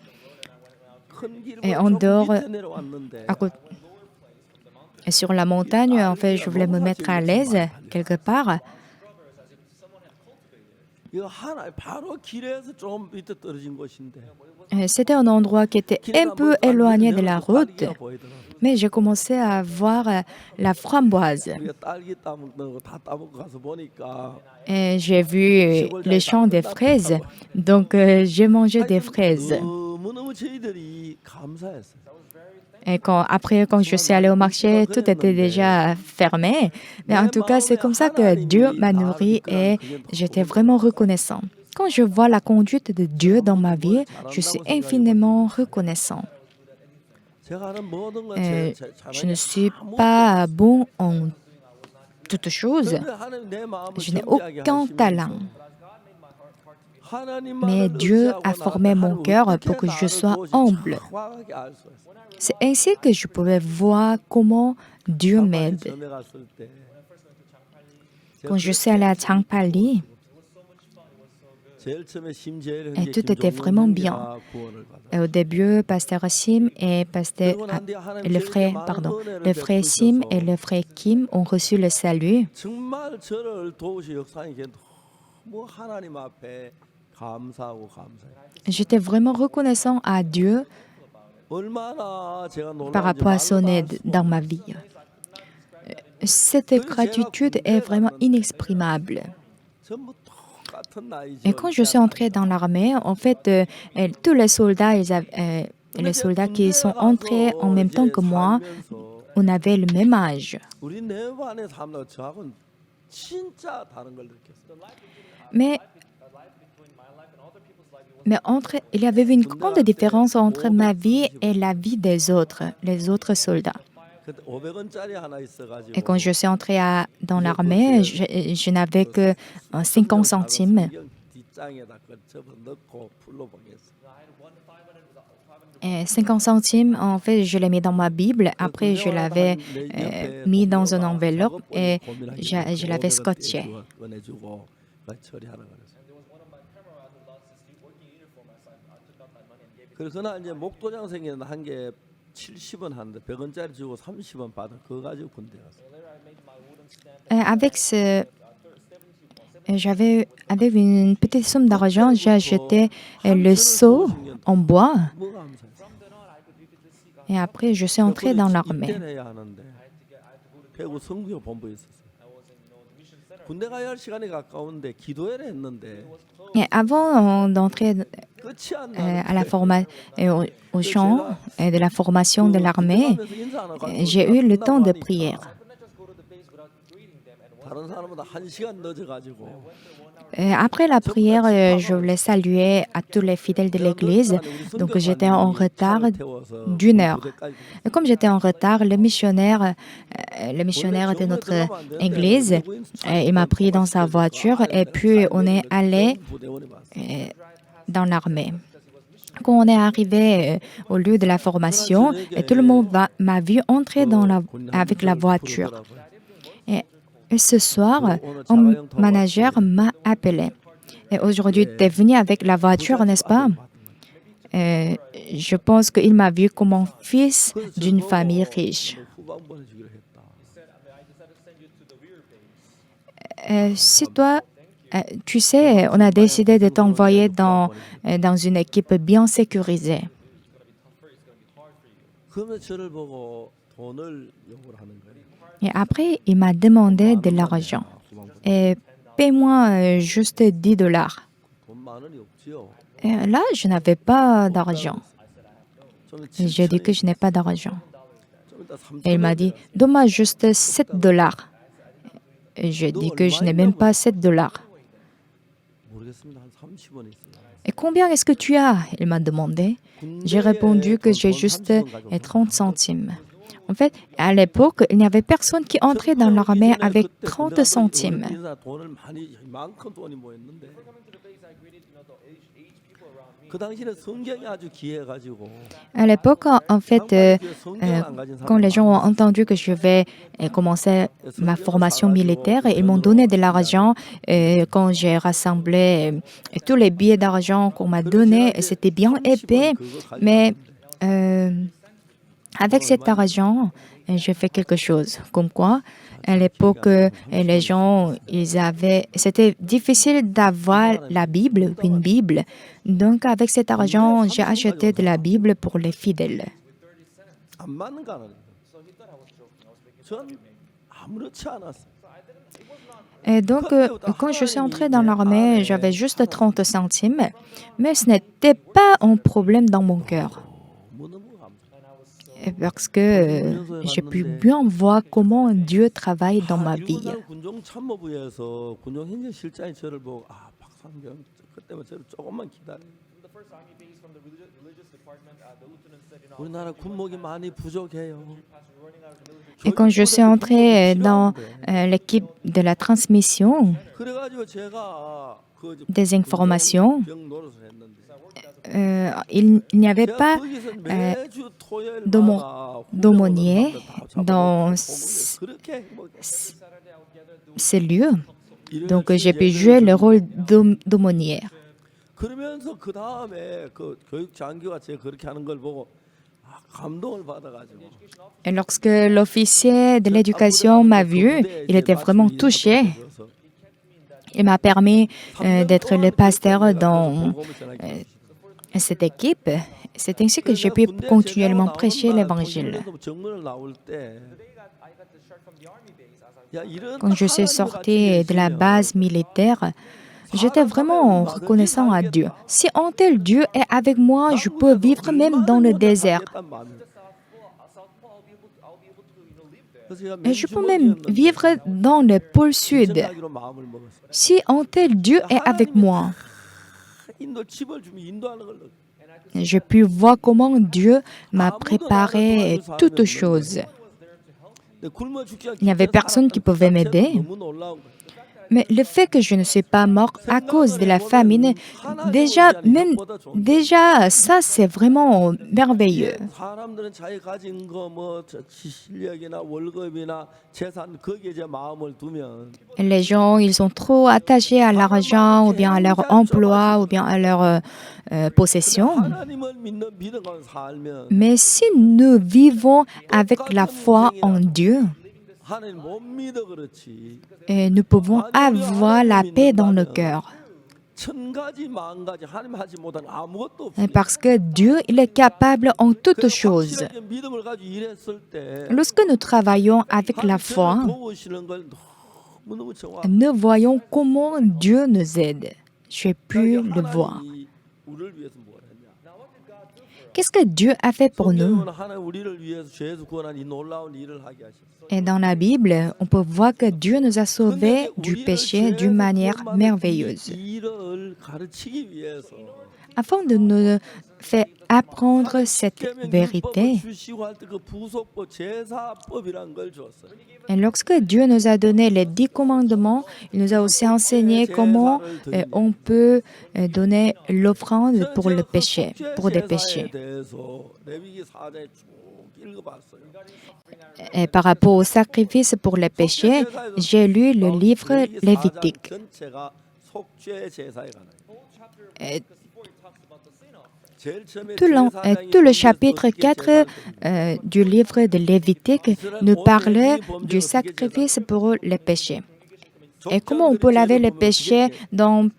큰 길을 Et en 조금 dehors, 밑에 내려왔는데 et sur la montagne, en fait, je voulais me mettre à l'aise quelque part. 이거 하나 바로 길에서 좀 밑에 떨어진 곳인데 C'était un endroit qui était un peu éloigné de la route, mais j'ai commencé à voir la framboise. 우리가 딸기 따먹는 거 다 따먹고 가서 보니까 Et j'ai vu le champ des fraises, donc j'ai mangé des fraises. 너무너무 저희들이 감사했어요. Et quand je suis allée au marché, tout était déjà fermé. Mais en tout cas, c'est comme ça que Dieu m'a nourri et j'étais vraiment reconnaissant. Quand je vois la conduite de Dieu dans ma vie, je suis infiniment reconnaissant. 제가 하는 모든 건 Je ne suis pas bon en toutes choses. Je n'ai aucun talent. Mais Dieu a formé mon cœur pour que je sois humble. C'est ainsi que je pouvais voir comment Dieu m'aide. Quand je suis allée à Changpali, et tout était vraiment bien. Et au début, pasteur Sim et le frère Sim et le frère Kim ont reçu le salut. 정말 저를 도우시 역사하는 게 너무 하나님 앞에 감사하고 감사해요. J'étais vraiment reconnaissant à Dieu 얼마나 제가 par rapport à son aide dans ma vie. Cette gratitude est vraiment inexprimable. 전부 똑같은 나이죠. Et quand je suis entrée dans l'armée, en fait, tous les soldats, les soldats qui sont entrés en même temps que moi, on avait le même âge. 우리 내부 안에 삶하고 저하고는 진짜 다른 걸 느꼈어요. Mais, il y avait une grande différence entre ma vie et la vie des autres, les autres soldats. 그때 500원짜리 하나 Et 있어가지고 quand je suis entrée dans l'armée, je n'avais que 50 centimes. 성경 뒷장에다 그 접어 넣고 풀로 보냈어. Et 50 centimes, en fait, je l'ai mis dans ma Bible. Après, je l'avais mis dans une enveloppe et je l'avais scotché. 꺼내주고 처리하라 그랬어. 그래서 그날 이제 목도장생에는 한 개 70원 하는데 100원짜리 주고 30원 받아 그거 가지고 군대 갔어. Avec avec une petite somme d'argent, j'ai acheté le seau en bois. 뭐가 하면서 Et après, je suis entrée dans l'armée. 입대를 해야 하는데 대구 성교 본부에 있었어. 군대 가야 할 시간이 가까운데 기도회를 했는데 Et avant d'entrer 끝이 안 à la 나는데 au champ de la formation de l'armée, j'ai eu le temps de prière. 다른 사람보다 1시간 늦어가지고 Après la prière, je voulais saluer à tous les fidèles de l'église. Donc j'étais en retard d'une heure. Et comme j'étais en retard, le missionnaire de notre église, il m'a pris dans sa voiture et puis on est allé dans l'armée. Quand on est arrivé au lieu de la formation, et tout le monde m'a vu entrer avec la voiture. Et ce soir, un manager m'a appelé. Et aujourd'hui, tu es venu avec la voiture, n'est-ce pas? Je pense qu'il m'a vu comme un fils d'une famille riche. 후반부 해주기로 했다. Si toi, tu sais, on a décidé de t'envoyer dans une équipe bien sécurisée. 그러면 저를 보고 돈을 요구를 하는 거예요. Et après, il m'a demandé de l'argent. Et paie-moi juste $10. 돈 만 원이 없지요. Et là, je n'avais pas d'argent. 좀 Et j'ai dit que je n'ai pas d'argent. 좀 이따 Et il m'a dit, donne-moi juste $7. Et j'ai dit que je n'ai même pas $7. 모르겠습니다. 한 30원 있어요. Et combien est-ce que tu as? Il m'a demandé. J'ai répondu que j'ai juste 30 centimes. En fait, à l'époque, il n'y avait personne qui entrait dans l'armée avec 30 centimes. 돈을 많이 이만큼 돈이 모였는데 그 당시에는 성경이 아주 귀해가지고 À l'époque, en fait, quand les gens ont entendu que je vais commencer ma formation militaire, ils m'ont donné de l'argent. Quand j'ai rassemblé tous les billets d'argent qu'on m'a donnés, c'était bien épais, mais avec cet argent, j'ai fait quelque chose. Comme quoi, à l'époque, les gens, c'était difficile d'avoir la Bible, une Bible. Donc, avec cet argent, j'ai acheté de la Bible pour les fidèles. 안 맞는 거 아니에요. 전 아무렇지 않았어요. Et donc, quand je suis entrée dans l'armée, j'avais juste 30 centimes, mais ce n'était pas un problème dans mon cœur. Parce que j'ai pu bien voir comment Dieu travaille dans ma vie. 군종 참모부에서 군종 행정실장이 저를 보고 박상경 그때만 저를 조금만 기다려. 우리나라 군목이 많이 부족해요. Et quand je suis entrée dans l'équipe de la transmission 그래가지고 제가 그 des informations, 병 노릇을 했는데 il n'y avait pas 거기서 매주 토요일 d'aumônier dans 그렇게 행복해. ces lieux. Donc, j'ai pu jouer le rôle d'aumônier. 그러면서 그 다음에 그 교육 장교가 제가 그렇게 하는 걸 보고 감동을 받아가지고 Et lorsque l'officier de l'éducation m'a vu, il était vraiment touché. Il m'a permis d'être le pasteur dans cette équipe. C'est ainsi que j'ai pu continuellement prêcher l'évangile. Quand je suis sortie de la base militaire, j'étais vraiment reconnaissant à Dieu. Si un tel Dieu est avec moi, je peux vivre même dans le désert. Et je peux même vivre dans le pôle sud. 인도하기로 마음을 먹었어요. Si un tel Dieu est avec moi, 인도 집을 주면 인도하는 걸 je puis voir comment Dieu m'a préparé toutes choses. Il n'y avait personne qui pouvait m'aider. 너무 놀라운 거예요. Mais le fait que je ne suis pas mort à cause de la famine, déjà ça c'est vraiment merveilleux. 사람들은 자기 가진 거 실력이나 월급이나 재산 거기에 이제 마음을 두면 Les gens, ils sont trop attachés à l'argent ou bien à leur emploi ou bien à leur possession. 하나님을 믿는 믿음으로 살면 Mais si nous vivons avec la foi en Dieu, 하나님 못 믿어 그렇지. nous pouvons avoir la paix dans le cœur. 천 가지 만 가지 하나님 하지 못한 아무것도 없어요. Parce que Dieu, il est capable en toutes choses. 확실하게 믿음을 가지고 일했을 때 Lorsque nous travaillons avec la foi, 도우시는 걸 너무너무 정확. nous voyons comment Dieu nous aide. J'ai pu le voir. 하나님이 우리를 위해서 뭘 했냐? Qu'est-ce que Dieu a fait pour nous? 성경은 하나님 우리를 위해서 죄에서 구원한 이 놀라운 일을 하게 하셨어요. Et dans la Bible, on peut voir que Dieu nous a sauvés du péché d'une manière merveilleuse. 일을 가르치기 위해서 Afin de nous faire apprendre cette vérité, 주시고 할 때 그 부속법 제사법이란 걸 줬어요. et lorsque Dieu nous a donné les 10 commandements, il nous a aussi enseigné comment on peut donner l'offrande pour le péché, pour des péchés. 대해서 레위기 4장에 쭉 읽어봤어요. Et par rapport au sacrifice pour les péchés, j'ai lu le livre Lévitique. 전체가 속죄 제사에 관한. Et 제일 처음에 tout le chapitre 4 du livre de Lévitique nous parle du sacrifice pour les péchés. Et comment on peut laver les péchés dans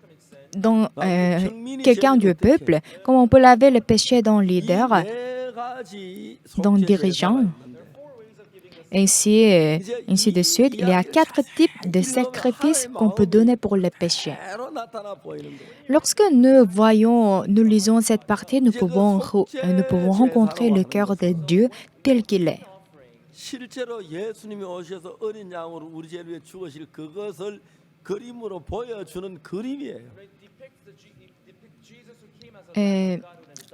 quelqu'un du peuple, comment on peut laver les péchés dans le leader, dans le dirigeant. Ainsi de suite, il y a 4 types de sacrifices qu'on peut donner pour les péchés. 바로 나타나 보이는 거예요. Lorsque nous lisons cette partie, nous pouvons rencontrer le cœur de Dieu tel qu'il est. 실제로 예수님이 오셔서 어린 양으로 우리 죄를 위해 죽으실 그것을 그림으로 보여주는 그림이에요.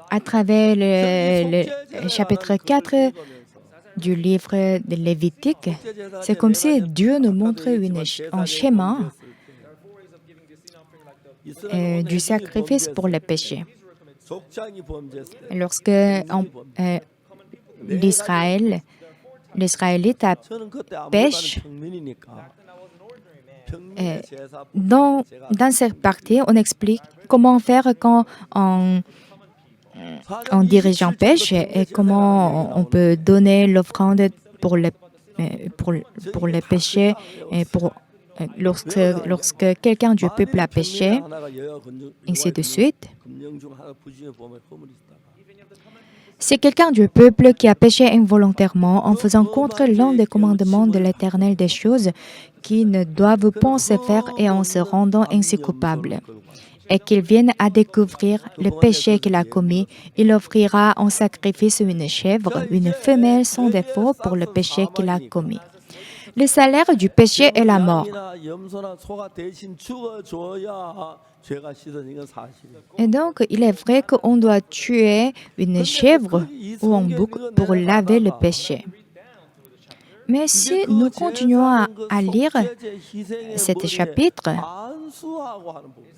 À travers le chapitre 4 du livre de Lévitique, c'est comme si Dieu nous montre un schéma du sacrifice pour les péchés. 족장이 범죄했을 때 Lorsque l'Israélite 저는 그때 아무것도 pêche, 아닌 평민이니까 평민의 제사 dans cette partie, on explique comment faire quand un dirigeant pêche et comment on peut donner l'offrande pour les péchés et lorsque quelqu'un du peuple a péché, ainsi de suite. 금령 중 하나 부정해 보면 허물이 있다. C'est quelqu'un du peuple qui a péché involontairement en faisant contre l'un des commandements de l'Éternel des choses qui ne doivent pas se faire et en se rendant ainsi coupable. Et qu'il vienne à découvrir le péché qu'il a commis, il offrira en sacrifice une chèvre, une femelle sans défaut pour le péché qu'il a commis. Le salaire du péché est la mort. 염소나 소가 대신 죽어줘야 죄가 씻어진 건 사실이에요. Et donc, il est vrai qu'on doit tuer une chèvre ou un bouc pour laver le péché. Mais si nous continuons à lire cet chapitre, 안수하고 하는 부분.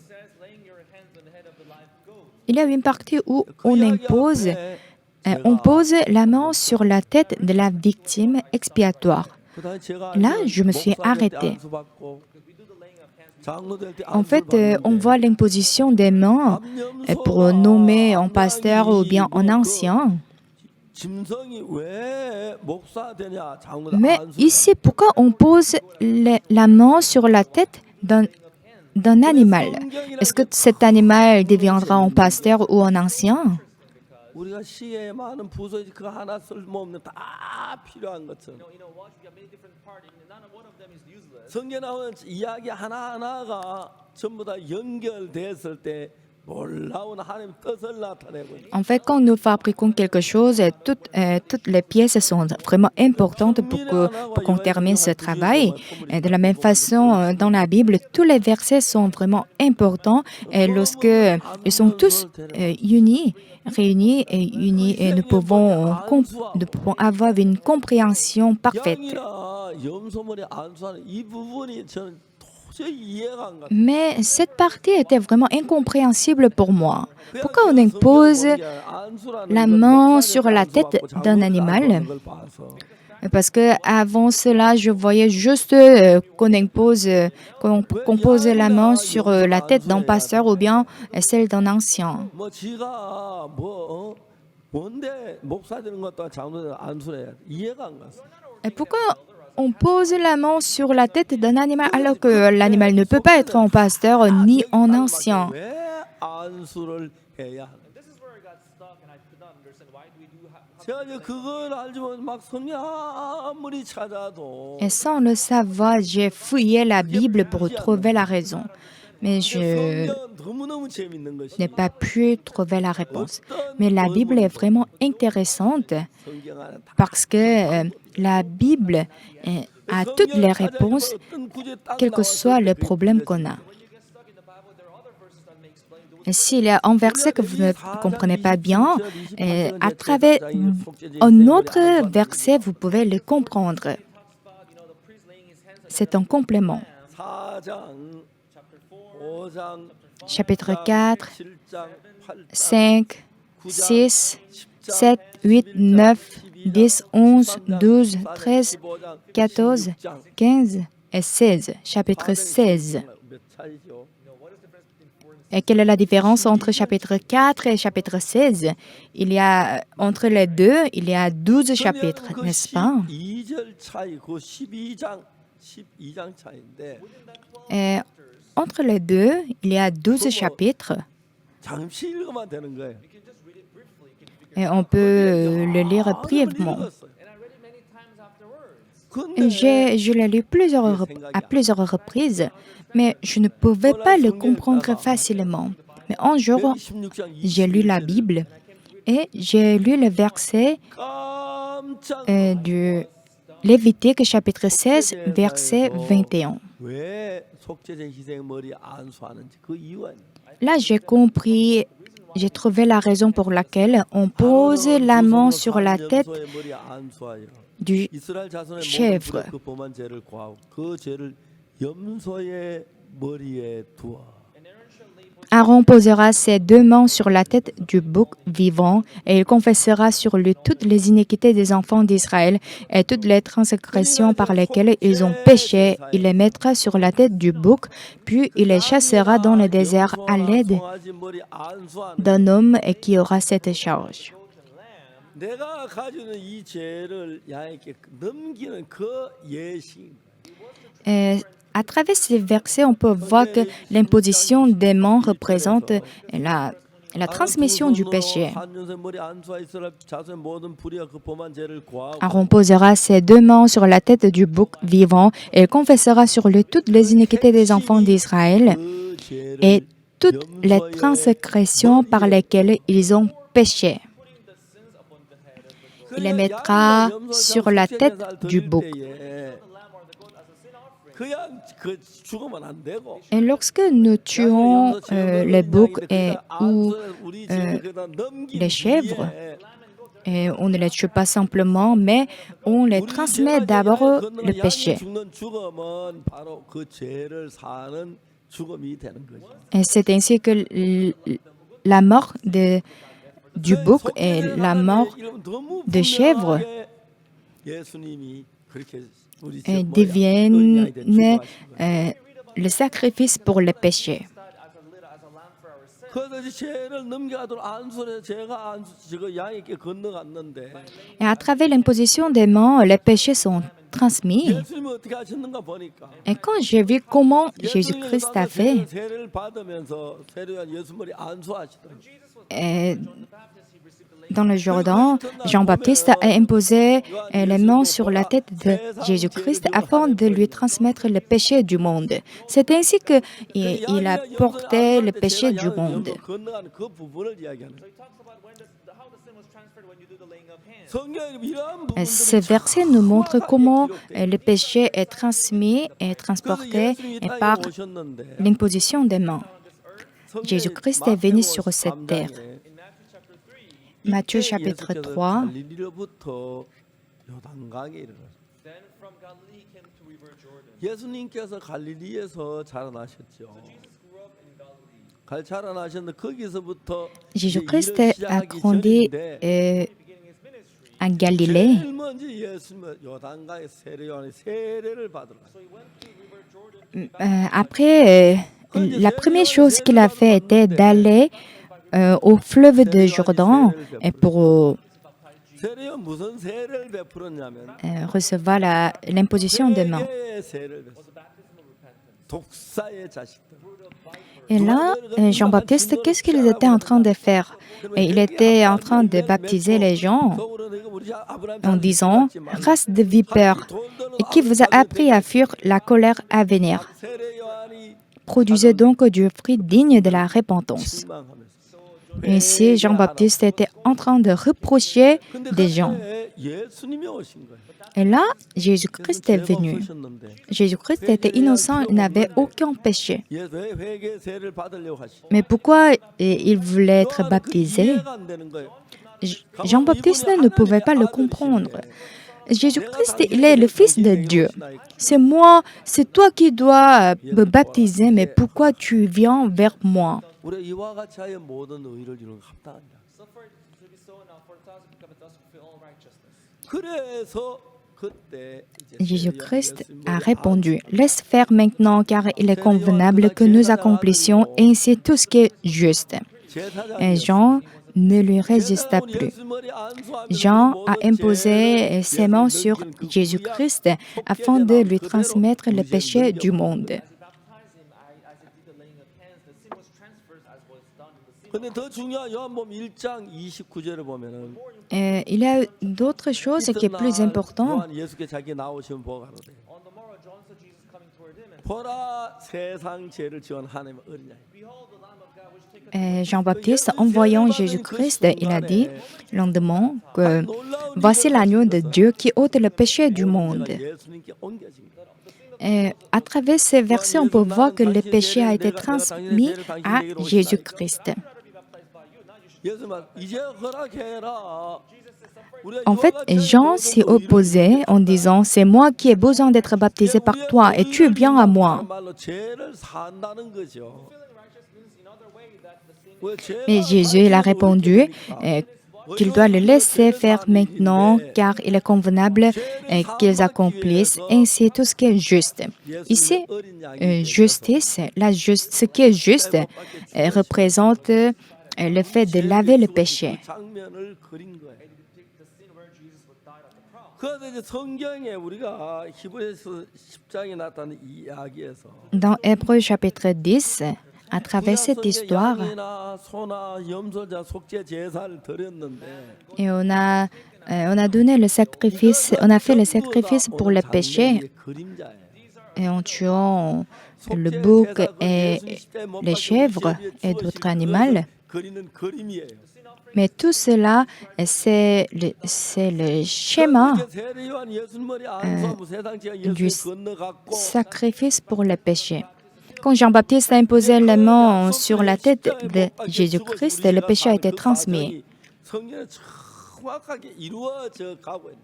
il y a une partie où on pose la main sur la tête de la victime expiatoire. 그다음에 제가 Là, je me suis arrêté. 안수받고 장로될 때 En fait, 안수를 on 받는데 voit l'imposition des mains pour nommer un pasteur ou bien un ancien. 짐승이 왜 목사 되냐? 장로들 Mais 안수. ici, pourquoi on pose la main sur la tête d'un animal? Est-ce que cet animal deviendra un pasteur ou un ancien? 우리가 시에 많은 부서지 그 하나 쓸모없는 다 필요한 것처럼 성경 나오는 이야기 하나하나가 전부 다 연결됐을 때 놀라운 하나님 뜻을 나타내고 있다. En fait, quand nous fabriquons quelque chose, toutes les pièces sont vraiment importantes pour qu'on termine ce travail. Et de la même façon, dans la Bible, tous les versets sont vraiment importants. Et lorsque ils sont tous réunis et unis, et nous pouvons avoir une compréhension parfaite. 양이나 염소머리 안수하는 이 부분이 저는 도저히 이해가 안 가. Mais cette partie était vraiment incompréhensible pour moi. Pourquoi on impose la main sur la tête d'un animal? Parce que avant cela, je voyais juste qu'on pose la main sur la tête d'un pasteur ou bien celle d'un ancien. 뭐 지가 뭔데 목사 되는 것도 장로들 안수해야 돼. 이해가 안 갔어. Et pourquoi on pose la main sur la tête d'un animal alors que l'animal ne peut pas être un pasteur ni un ancien? 왜 안수를 해야 하는? 제가 이제 그걸 알지만 막 성경 아무리 찾아도 Et sans le savoir, j'ai fouillé la Bible pour trouver la raison. Mais je 성경은 너무너무 재밌는 것이 n'ai pas pu trouver la réponse. Mais la Bible est vraiment intéressante 성경 안에 다 parce que la Bible a toutes les réponses, 어떤 구절이 딱 quel que soit le problème qu'on a. Et s'il y a un verset que vous ne comprenez pas bien, à travers un autre verset, vous pouvez le comprendre. C'est un complément. 4장, 5장, Chapitre 4, 7장, 8장, 5, 6, 7, 8, 9, 10, 11, 12, 13, 14, 15 et 16. Chapitre 16. 몇 차이죠? Et quelle est la différence entre chapitre 4 et chapitre 16? Entre les deux, il y a 12 chapitres, n'est-ce pas? 12절 차이, 그 12장 차이인데 Et entre les deux, il y a 12 chapitres. 잠시 읽으면 되는 거예요. Et on peut le lire brièvement. 근데 Je l'ai lu à plusieurs reprises, mais je ne pouvais pas le comprendre facilement. Mais un jour, 16장 j'ai lu la Bible et j'ai lu le verset 깜짝 du Lévitique chapitre 16, verset 21. 왜 속죄제 희생 머리 안수하는지 그 이유가 Là, j'ai compris, j'ai trouvé la raison pour laquelle on pose la main sur la tête 머리 안수하여 du 이스라엘 자손의 chèvre. 모든 그 범한 죄를 구하고 그 죄를 염소의 머리에 두어. Aaron posera ses deux mains sur la tête du bouc vivant et il confessera sur lui toutes les iniquités des enfants d'Israël et toutes les transgressions par lesquelles ils ont péché. Il les mettra sur la tête du bouc, puis il les chassera dans le désert à l'aide 송아지 머리 안수하는 d'un homme qui aura cette charge. 내가 가지고 있는 이 죄를 양에게 넘기는 그 예식. Et à travers ces versets, on peut voir que l'imposition des mains représente la transmission du péché. 한윤세 머리 안수하 이스라엘 자손의 모든 불의와 그 범한 죄를 구하고 Aaron posera ses deux mains sur la tête du bouc vivant et il confessera sur lui toutes les iniquités des enfants d'Israël 그 죄를 et toutes les transgressions par lesquelles ils ont péché. Il les mettra sur la tête du bouc. 그냥 그 죽으면 안 되고 Et lorsque nous tuons les boucs ou les chèvres, et on ne les tue pas simplement, mais on les transmet d'abord le péché. 죽는 죽음은 바로 그 죄를 사는 죽음이 되는 거죠. Et c'est ainsi que la mort du bouc et la mort de chèvre 예수님이 그렇게 우리 deviennent le sacrifice pour le péché. 그래서 죄를 넘겨가도록 안수를 제가 지금 양에게 건너갔는데 Et à travers l'imposition des mains, les péchés sont transmis. 예수님이 어떻게 하셨는가 보니까 Et quand j'ai vu comment Jésus-Christ a fait, 세례를 받으면서 세례한 예수 머리 안수하시더라고요. et Dans le Jourdain, Jean-Baptiste a imposé les mains sur la tête de Jésus-Christ afin de lui transmettre le péché du monde. C'est ainsi qu'il a porté le péché du monde. 건너가는 그 부분을 이야기하는 거예요. So he talks about how the sin was transferred when you do the laying of hands. 성경에 이러한 Ce 부분들이 verset nous montre comment le péché est transmis et 그래서 transporté 예수님이 이 par 땅에 오셨는데 l'imposition des mains. Jésus-Christ est venu sur cette terre. In Matthieu chapitre 3, 갈릴리로부터 요단강에 이르렀어요. Then from Galilee he came to river Jordan. 예수님께서 갈릴리에서 자라나셨죠. Jesus grew up in Galilee. 갈 자라나셨는데 거기서부터 Jésus-Christ 이제 일을 a 시작하기 grandi 전인데 Beginning his ministry. en Galilée. 제일 먼저 예수님은 요단강에 세례요한의 세례를 받으러 갔어요. So he went to river Jordan. Après, la première chose qu'il a fait était d'aller au fleuve de Jourdain et pour 세례요 무슨 세례를 베풀었냐면 recevoir l'imposition des mains. 회개의 세례를 베풀었어요. 독사의 자식들. Et là, Jean-Baptiste, qu'est-ce qu'il était en train de faire? Et il était en train de baptiser les gens en disant « Race de vipères, qui vous a appris à fuir la colère à venir. 세례요한이 Produisez donc du fruit digne de la repentance. » 실망하면서 Ainsi, Jean-Baptiste était en train de reprocher 근데 des gens. 그때 예수님이 오신 거예요. Et là, Jésus-Christ est 죄가 venu. 없으셨는데 Jésus-Christ était innocent, il n'avait aucun péché. 왜 회개 세례를 받으려고 하시죠? Mais pourquoi il voulait être baptisé? 이해가 안 되는 거예요. Jean-Baptiste ne pouvait pas le comprendre. Jésus-Christ, il est le Fils de Dieu. C'est moi, c'est toi qui dois me baptiser, mais pourquoi tu viens vers moi? 우리 이와 같이 하여 모든 의를 이루는 합당하니라. Suffer to be so now for us become a dust fulfill all righteousness. 그래서 그때 이제 Jésus-Christ a répondu, « Laisse faire maintenant, car il est convenable que nous accomplissions ainsi tout ce qui est juste. » Et Jean ne lui résista plus. Jean a imposé ses mains sur Jésus-Christ afin de lui transmettre le péché du monde. Baptize him as he did the laying of hands. The sin was transferred as was done in the sin. 근데 더 중요한 요한복음 1장 29절을 보면은 Il y a d'autres choses qui est plus important. 요한 예수께 자기 나오시면 보고 가로되 On the morrow, John saw Jesus coming toward him, and 보라 세상 죄를 지은 하나님의 어린 양. behold, the Lamb of God, which taketh Jean-Baptiste, en voyant Jésus-Christ, il a dit le lendemain que voici l'agneau de Dieu qui ôte le péché du monde. 예수님께 옮겨진 거예요. Et à travers ces versets, on peut voir que le péché a été transmis à Jésus-Christ. 예수 말 이제 허락해라. 우리가 En fait, Jean s'y opposait en disant « C'est moi qui ai besoin d'être baptisé par toi et tu viens à moi. 말로 죄를 산다는 거죠. Mais Jésus il a répondu qu'il doit le laisser faire maintenant car il est convenable qu'ils accomplissent ainsi tout ce qui est juste. Ici, justice, ce qui est juste représente le fait de laver le péché. 장면을 그린 거예요. 그래서 이제 성경에 우리가 히브리서 10장에 나타난 이 이야기에서 Dans Hébreux chapitre 10, à travers cette histoire, 양이나 소나 염소자 속죄 제사를 드렸는데 et on a donné le sacrifice, on a fait le sacrifice pour le péché 이게 그림자예요. et en tuant le bouc et les chèvres et d'autres animaux. 그리는 그림이에요. Mais tout cela, c'est le schéma 세례요한 예수님 머리 안수하면 세상 죄가 du 예수님 건너갔고 sacrifice pour le péché. Quand Jean-Baptiste a imposé les mains sur la tête de Jésus-Christ, le péché a été transmis. 성경에 정확하게 이루어져 가고 있는.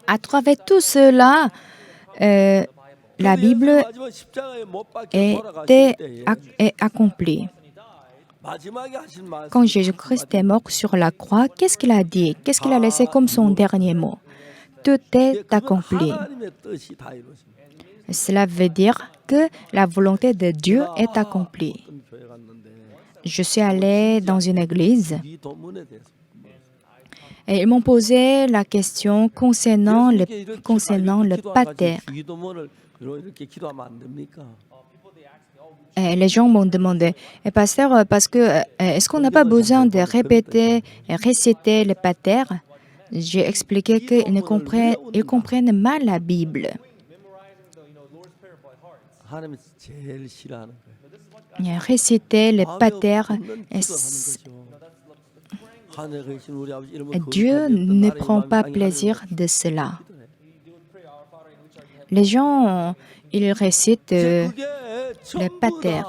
À travers tout cela, la Bible 마지막 십자가에 못 박혀 돌아가실 때에 est accomplie. 마지막에 하신 말씀 Quand Jésus-Christ est mort sur la croix, qu'est-ce qu'il a dit? Qu'est-ce qu'il a laissé comme son dernier mot? Tout est accompli. 하나님의 뜻이 다 이루어집니다. Cela veut dire que la volonté de Dieu est accomplie. 어떤 교회 갔는데 Je suis allée dans une église 이 도문에 대해서 et ils m'ont posé la question concernant le pater. 이 도문을 이렇게 기도하면 안 됩니까? people they ask me, les gens m'ont demandé, pasteur, parce que est-ce qu'on n'a pas besoin de répéter, réciter le pater? J'ai expliqué qu'ils ils comprennent mal la Bible. memorizing the Lord's Prayer by heart. 하나님이 제일 싫어하는 거예요. Réciter le 마음에 pater, 없는 기도 하는 거죠. 하늘에 계신 우리 아버지 이름을 Dieu ne prend pas plaisir de cela. Les gens, ils récitent le pater.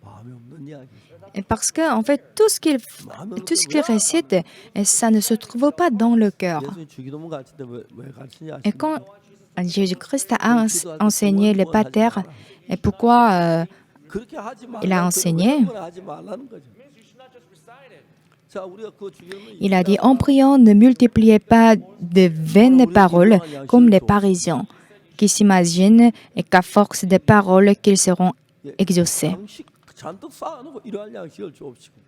마음에 없는 이야기. Et parce que, en fait, tout ce qu'ils récitent, ça ne se trouve pas dans le cœur. 예수님 주기도문 가르칠 때왜 가르치냐 Et quand Jésus-Christ a enseigné le pater, et pourquoi 그렇게 하지 il a enseigné? 하지 말라는 거죠. 자, 우리가 그 주기도문 Il a dit, en priant, ne multipliez pas de vaines paroles comme les Parisiens, qui s'imaginent qu'à force de paroles qu'ils seront exaucés. 양식 잔뜩 쌓아놓고 이러한 양식을 주옵시고.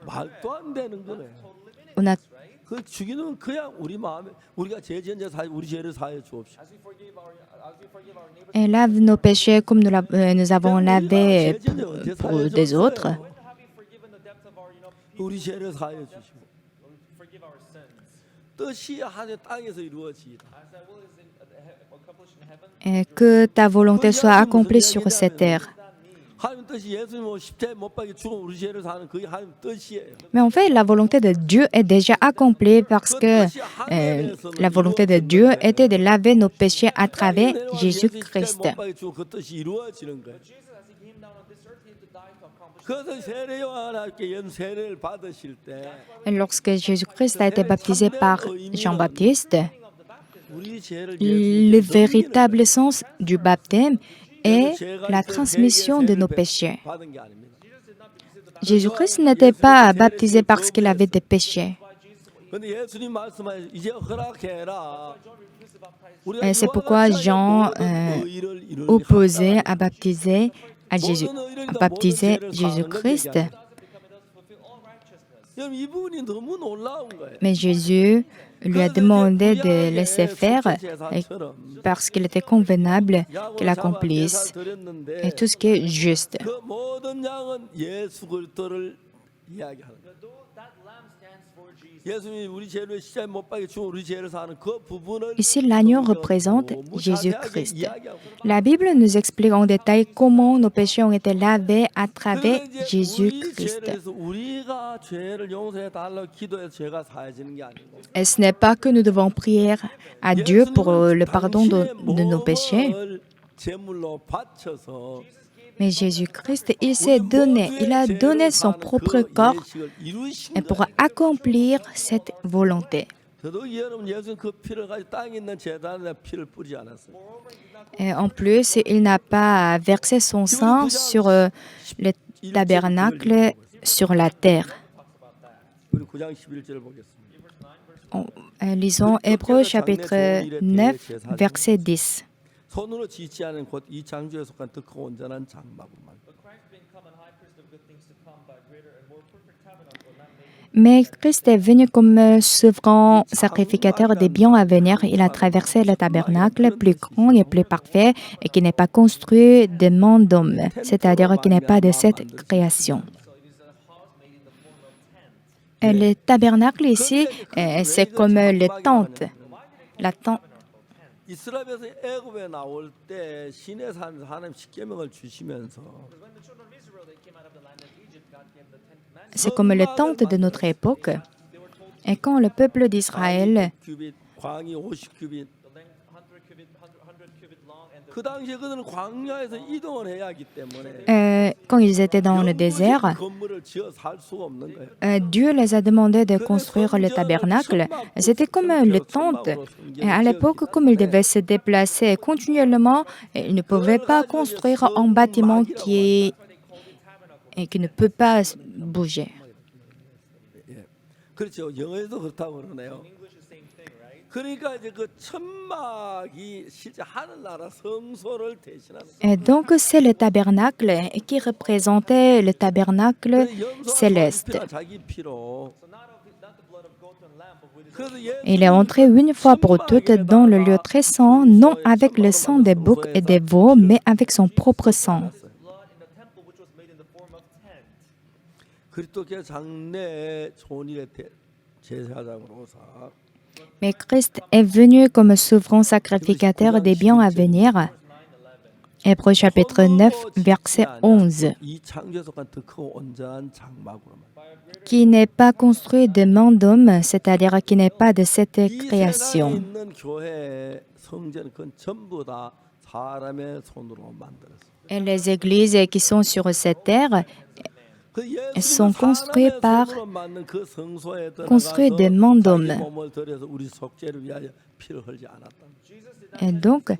말도 안 되는 거네. On a 그 주기는 그냥 우리 마음에 우리가 제전제 사 우리 죄를 사해 주옵시고. As we forgive our neighbors, et lave nos péchés comme nous avons lavé pour des autres. have you forgiven the depth of our, 우리 죄를 사해 주시고. forgive our sins. 뜻이 하늘 땅에서 이루어지이다. As thy will is accomplished in heaven. Et que ta volonté soit accomplie sur cette terre. 하나님 뜻이 예수님 십자가에 못 박혀 죽은 우리 죄를 사는 그게 하나님 뜻이에요. Mais en fait, la volonté de Dieu est déjà accomplie parce que la volonté de Dieu était de laver nos péchés à travers Jésus-Christ. 못 박혀 죽은 그 뜻이 이루어지는 거예요. Jesus, as he came down on this earth, he had to die to accomplish. 그래서 세례 요한께 연 세례를 받으실 때 Et lorsque Jésus-Christ a été baptisé par Jean-Baptiste, 우리 죄를 le véritable sens du baptême est la transmission de nos péchés. 받은 게 아닙니다. Jésus-Christ n'était pas baptisé parce qu'il avait des péchés. 근데 예수님 말씀하신 이제 허락해라. Et c'est pourquoi Jean opposait à baptiser Jésus-Christ. 그럼 이분이 너무 놀라운 거예요. Mais Jésus lui a demandé de laisser faire parce qu'il était convenable qu'il accomplisse et tout ce qui est juste. 그 모든 양은 예수 그리스도를 이야기하는 거예요. That lamb stands for Jesus. 예수님이 우리 죄를 십자가에 못 박혀 죽은 우리 죄를 사는 그 부분을 Ici, l'agneau représente 너무 Jésus-Christ. 자세하게 이야기하고 La Bible nous explique en détail comment nos péchés ont été lavés à travers 그래서 이제 우리 Jésus-Christ. 죄를 해서 우리가 죄를 용서해 달라고 기도해서 죄가 사해지는 게 아니고 Et ce n'est pas que nous devons prier à Dieu pour le pardon de nos péchés, 몸을 제물로 바쳐서 mais Jésus-Christ, il s'est donné, il a donné son propre corps et pour accomplir cette volonté. 더더욱 여러분 예수님 그 피를 가지고 땅에 있는 제단에 피를 뿌리지 않았어요. Et en plus, il n'a pas versé son sang sur le tabernacle sur la terre. 우리 9장 11절을 보겠습니다. Lisons Hébreux chapitre 9, verset 10. 손으로 지지 않은 곧 이 창조에 속한 더 크고 온전한 장막만. But Christ being come and high priest of good things to come by greater and more perfect tabernacle, lamb made Mais Christ est venu comme souverain sacrificateur des biens à venir. Il a traversé le tabernacle plus grand et plus parfait et qui n'est pas construit de main d'homme, c'est-à-dire qui n'est pas de cette création. Et le tabernacle ici, c'est comme les tentes. La tente. 이스라엘에서 애굽에 나올 때 시내에서 하나님 십계명을 주시면서 when the children of Israel they came out of the land of Egypt, God gave them the 10 commandments. C'est comme les tentes de notre époque. Et quand le peuple d'Israël, 규빗, 광이 50규빗. The length 100 cubit long and the 그 당시에 그들은 광야에서 이동을 해야 하기 때문에 quand ils étaient dans le désert, 건물을 지어 살 수가 없는 거예요. Dieu les a demandé de construire le tabernacle. C'était comme les tentes. Et à l'époque, comme ils devaient se déplacer continuellement, ils ne pouvaient pas construire un bâtiment qui ne peut pas bouger. 그렇죠. 영어에도 그렇다고 그러네요. 그러니까 이제 그 천막이 실제 하늘나라 성소를 대신하는 Et donc, c'est le tabernacle qui représentait le tabernacle céleste. 피가 자기 피로 so not the blood of goat and lamb, Il est entré une fois pour toutes dans le lieu très saint, non avec le sang des boucs et des veaux, mais avec son propre sang. blood in the temple which was made in the form of tent. 그리스도께 장래 존일의 제사장으로서 Mais Christ est venu comme souverain sacrificateur des biens à venir. Hébreux chapitre 9, verset 11. 이 창조에 속한 더 크고 온전한 장막으로 Qui n'est pas construit de main d'homme, c'est-à-dire qui n'est pas de cette 이 세상에 création. 있는 교회 성전 그건 전부 다 사람의 손으로 만들었어요. Et les églises qui sont sur cette terre 그 예수님은 sont construites 사람의 par- 손으로 만든 그 성소에 construites de 들어가서 main 자기 d'homme. 몸을 들여서 우리 속죄를 위하여 피를 흘리지 않았다. Et donc,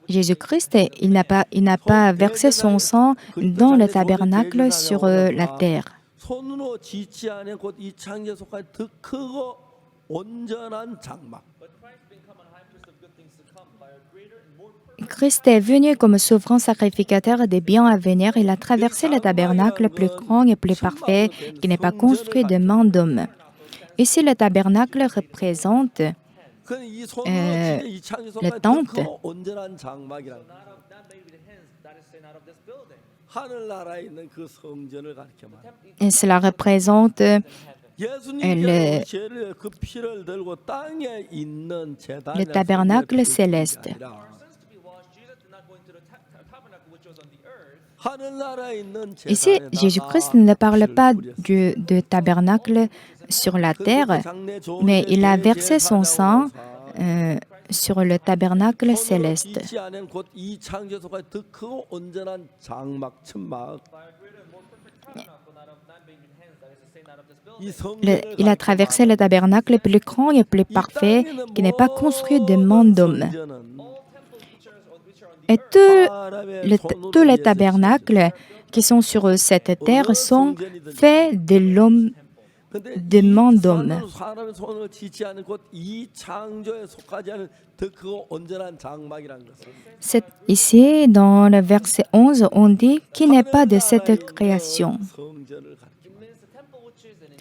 Jésus-Christ, il n'a pas versé son sang dans le tabernacle sur la terre. 손으로 짓지 않은 곧 이 창조에 속한 더 크고 온전한 장막. But Christ being come on high priest of good things to come by a greater and more perfect. Christ est venu comme souverain sacrificateur des biens à venir. Il a traversé le tabernacle plus grand et plus parfait qui n'est pas construit de main d'homme. Ici, le tabernacle représente 그는 이 손으로 에, 짓는 이 창조에 le 속한 더 tente. 크고 온전한 장막이라는 거예요. Not made with hands, that is say not of this building. 하늘나라에 있는 그 성전을 가리켜 말합니다. et cela représente 예수님께서 le- 우리 죄를 그 피를 들고 땅에 있는 제단에 le tabernacle céleste. Sins to be washed, Jesus did not go into the tabernacle which was on the earth. 하늘나라에 있는 Ici, 제단에다가 Jésus-Christ ne parle 피를 pas 뿌렸어요. de tabernacle sur la terre, mais il a versé son sang sur le tabernacle céleste. 짓지 않은 곧 이 창조에 속한 더 크고 온전한 장막 천막 이 Il a traversé le tabernacle plus grand et plus parfait qui n'est pas construit de main d'homme. Et tous les tabernacles qui sont sur cette terre sont faits de l'homme, de main d'homme. 사람의 손을 짓지 않은 곧 이 창조에 속하지 않은 더 크고 온전한 장막이라는 것은 Ici, dans le verset 11, on dit qu'il n'est pas de cette création. 성전을 가리킵니다.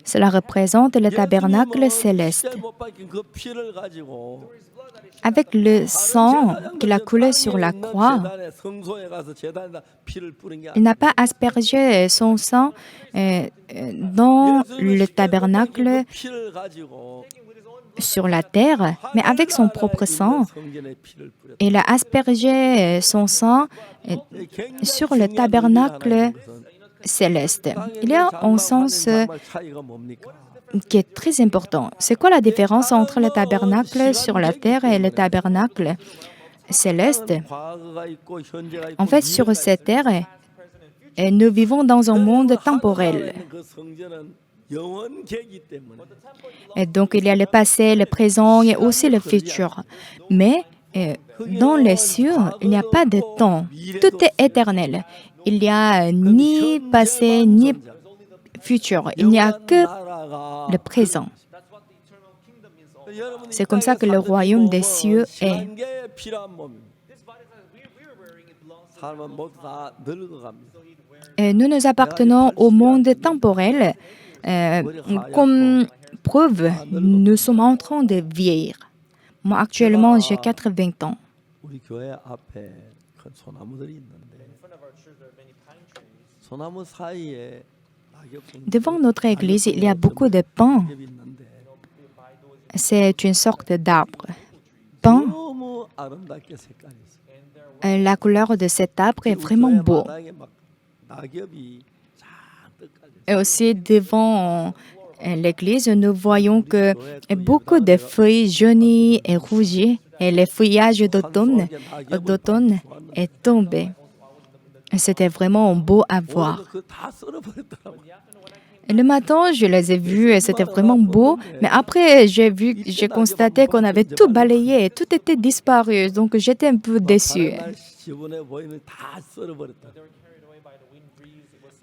Cela représente le tabernacle céleste. 못 박힌 그 피를 가지고 Avec le sang qu'il a coulé sur la croix, 제단에 성소에 가서 제단에다 피를 뿌린 게 il n'a pas aspergé son sang dans le tabernacle 피를 가지고 sur la terre, mais avec son propre sang, 성전에 피를 뿌렸다. il a aspergé son sang sur le tabernacle céleste. Il y a un sens 차이가 뭡니까? qui est très important. C'est quoi la différence entre le tabernacle sur la terre et le tabernacle céleste? 과거가 있고 현재가 있고 En fait, sur cette terre, nous vivons dans un monde temporel. 그 성전은 영원계이기 때문에 Et donc, il y a le passé, le présent et aussi le futur. Mais dans les cieux, il n'y a pas de temps. Tout est éternel. Il n'y a ni passé, ni futur. Il n'y a que le présent. C'est comme ça que le royaume des cieux est. 시간계에 필요한 몸입니다. 사람은 모두 다 늙어갑니다. Et nous nous appartenons au monde temporel. Comme preuve, nous sommes en train de vieillir. Moi, actuellement, j'ai 80 ans. 우리 교회 앞에 큰 소나무들이 있는데 소나무 사이에 낙엽 Devant notre église, il y a beaucoup de pins. 낙엽이 있는데 C'est une sorte d'arbre. Pin, 너무 아름답게 색깔이 있어요. la couleur de cet arbre est vraiment beau. 마당에 막 낙엽이 잔뜩 깔려 있어요. Et aussi, devant l'église, nous voyons que beaucoup de feuilles jaunies et rougies et le feuillage d'automne est tombé. C'était vraiment beau à voir. 그다 썰어버렸더라고요. Et le matin, je les ai vus et c'était vraiment beau. Mais après, j'ai constaté qu'on avait tout balayé et tout était disparu. Donc, j'étais un peu déçue. 다른 날 지붕에 보이는 다 썰어버렸다.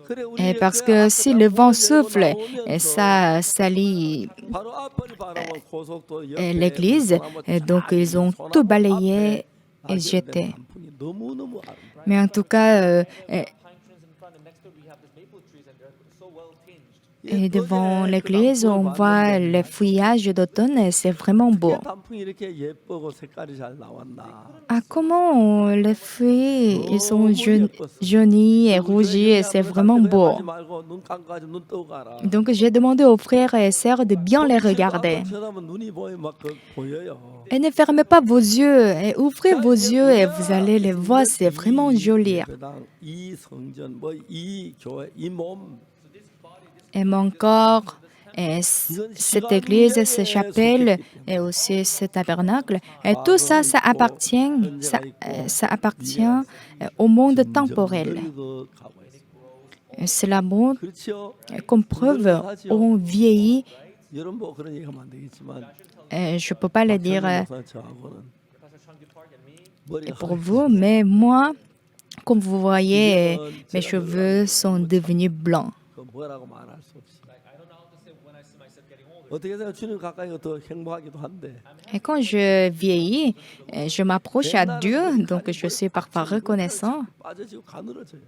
그래, 우리 Et 교회 parce que 앞에 si le vent souffle, 나오면서 et ça salit 바로 앞을 바라보면 고속도로 옆에 l'église, 소나무 et donc 다 ils ont 소나무 tout balayé 앞에 et 낙엽 jeté. 단풍이 너무너무 아름다워요. Mais en tout cas, Pine trees in front, and next to it we have these maple trees, and they're so well tinged. Et devant l'église, on voit les feuillages d'automne et c'est vraiment beau. 어떻게 단풍이 이렇게 예쁘고 색깔이 잘 나왔나? Ah, comment les feuilles, ils sont jaunis et rougis et c'est vraiment beau. 하지 말고 눈 감고 가지고 눈 뜨고 가라. Donc j'ai demandé aux frères et sœurs de bien les regarder. 쳐다보면 눈이 막 보여요. Et ne fermez pas vos yeux et ouvrez vos yeux et vous allez les voir, c'est vraiment joli. 예배당, 이 성전, 이 교회, 이 몸. Et mon corps, et cette église, cette chapelle et aussi ce tabernacle, et tout ça, ça appartient au monde temporel. 늙어가고 있어요. Et cela montre, 그렇죠? comme preuve, on vieillit. 여러분 뭐 그런 얘기하면 안 되겠지만 Et je ne peux pas le dire 저하고는 머리가 pour vous, mais moi, comme vous voyez, mes cheveux sont devenus blancs. 그 뭐라고 말할 수 없이. 어떻게 생각 주님 가까이가 더 행복하기도 한데. Et quand je vieillis, je m'approche à Dieu, donc je suis parfois reconnaissant. 빠져지고 가늘어져요.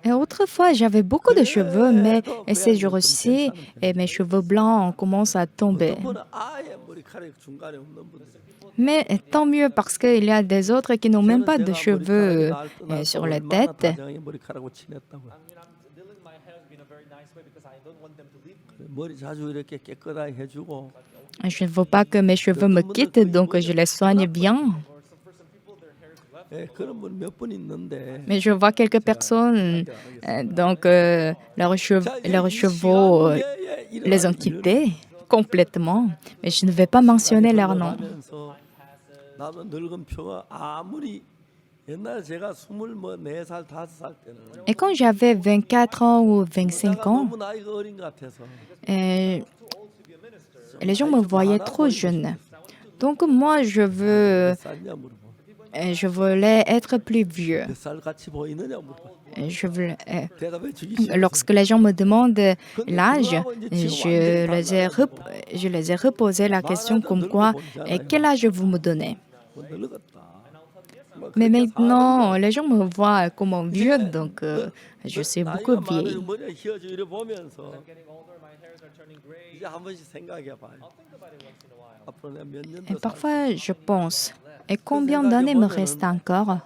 Et autrefois, j'avais beaucoup de cheveux, mais ces jours-ci, mes cheveux blancs commencent à tomber. 어떤 분은 아예 머리카락이 중간에 없는 분들. Mais tant mieux parce qu'il y a des autres qui n'ont même pas de cheveux sur la tête. 머리카락으로 친했다고. 머리 자주 이렇게 깨끗하게 해주고. Je ne veux pas que mes cheveux me quittent, donc je les soigne bien. 예, 그런 분 몇 분 있는데. Mais je vois quelques personnes, donc leurs chevaux les ont quittés complètement. Mais je ne vais pas mentionner leur nom. 나도 늙은 표가 아무리 옛날에 제가 24살, 5살 때는 Et quand j'avais 24 ans ou 25 ans, 너무 나이가 어린 것 같아서 les gens me voyaient trop jeune. Donc moi, 몇 살이냐 물어보. je voulais être plus vieux. 몇 살 같이 보이느냐 물어보. 대답해 주기 싫어. Lorsque les gens me demandent l'âge, je les ai reposé la question comme quoi, quel âge vous me donnez? 늙었다. Mais maintenant, les gens me voient comme un vieux, donc je suis beaucoup 나이가 vieille. 많으면 머리가 휘어지고 이래 보면서 이제 한 번씩 생각해 봐요. 앞으로 내가 몇 년 Et 더 parfois, je pense, et combien d'années me reste encore?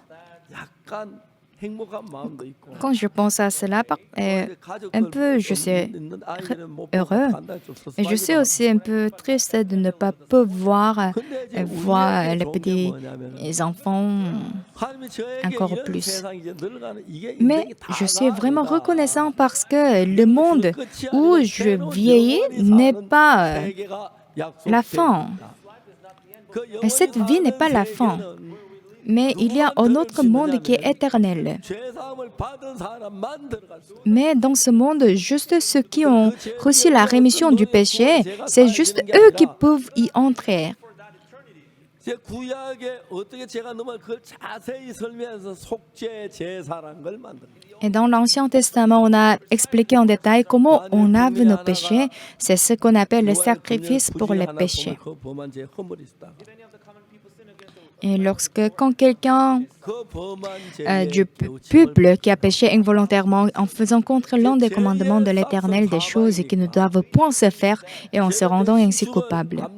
약간 행복한 마음도 있고. Quand je pense à cela, un peu, je suis heureux. Et je suis aussi un peu triste de ne pas pouvoir voir les petits enfants encore plus. Mais je suis vraiment reconnaissant parce que le monde où je vieillis n'est pas la fin. Et cette vie n'est pas la fin. Mais il y a un autre monde qui est éternel. Mais dans ce monde, juste ceux qui ont reçu la rémission du péché, c'est juste eux qui peuvent y entrer. Et dans l'Ancien Testament, on a expliqué en détail comment on lave nos péchés. C'est ce qu'on appelle le sacrifice pour les péchés. Et quand quelqu'un du peuple qui a péché involontairement en faisant contre l'un des commandements de l'Éternel des choses qui ne doivent point se faire et en se rendant ainsi coupable,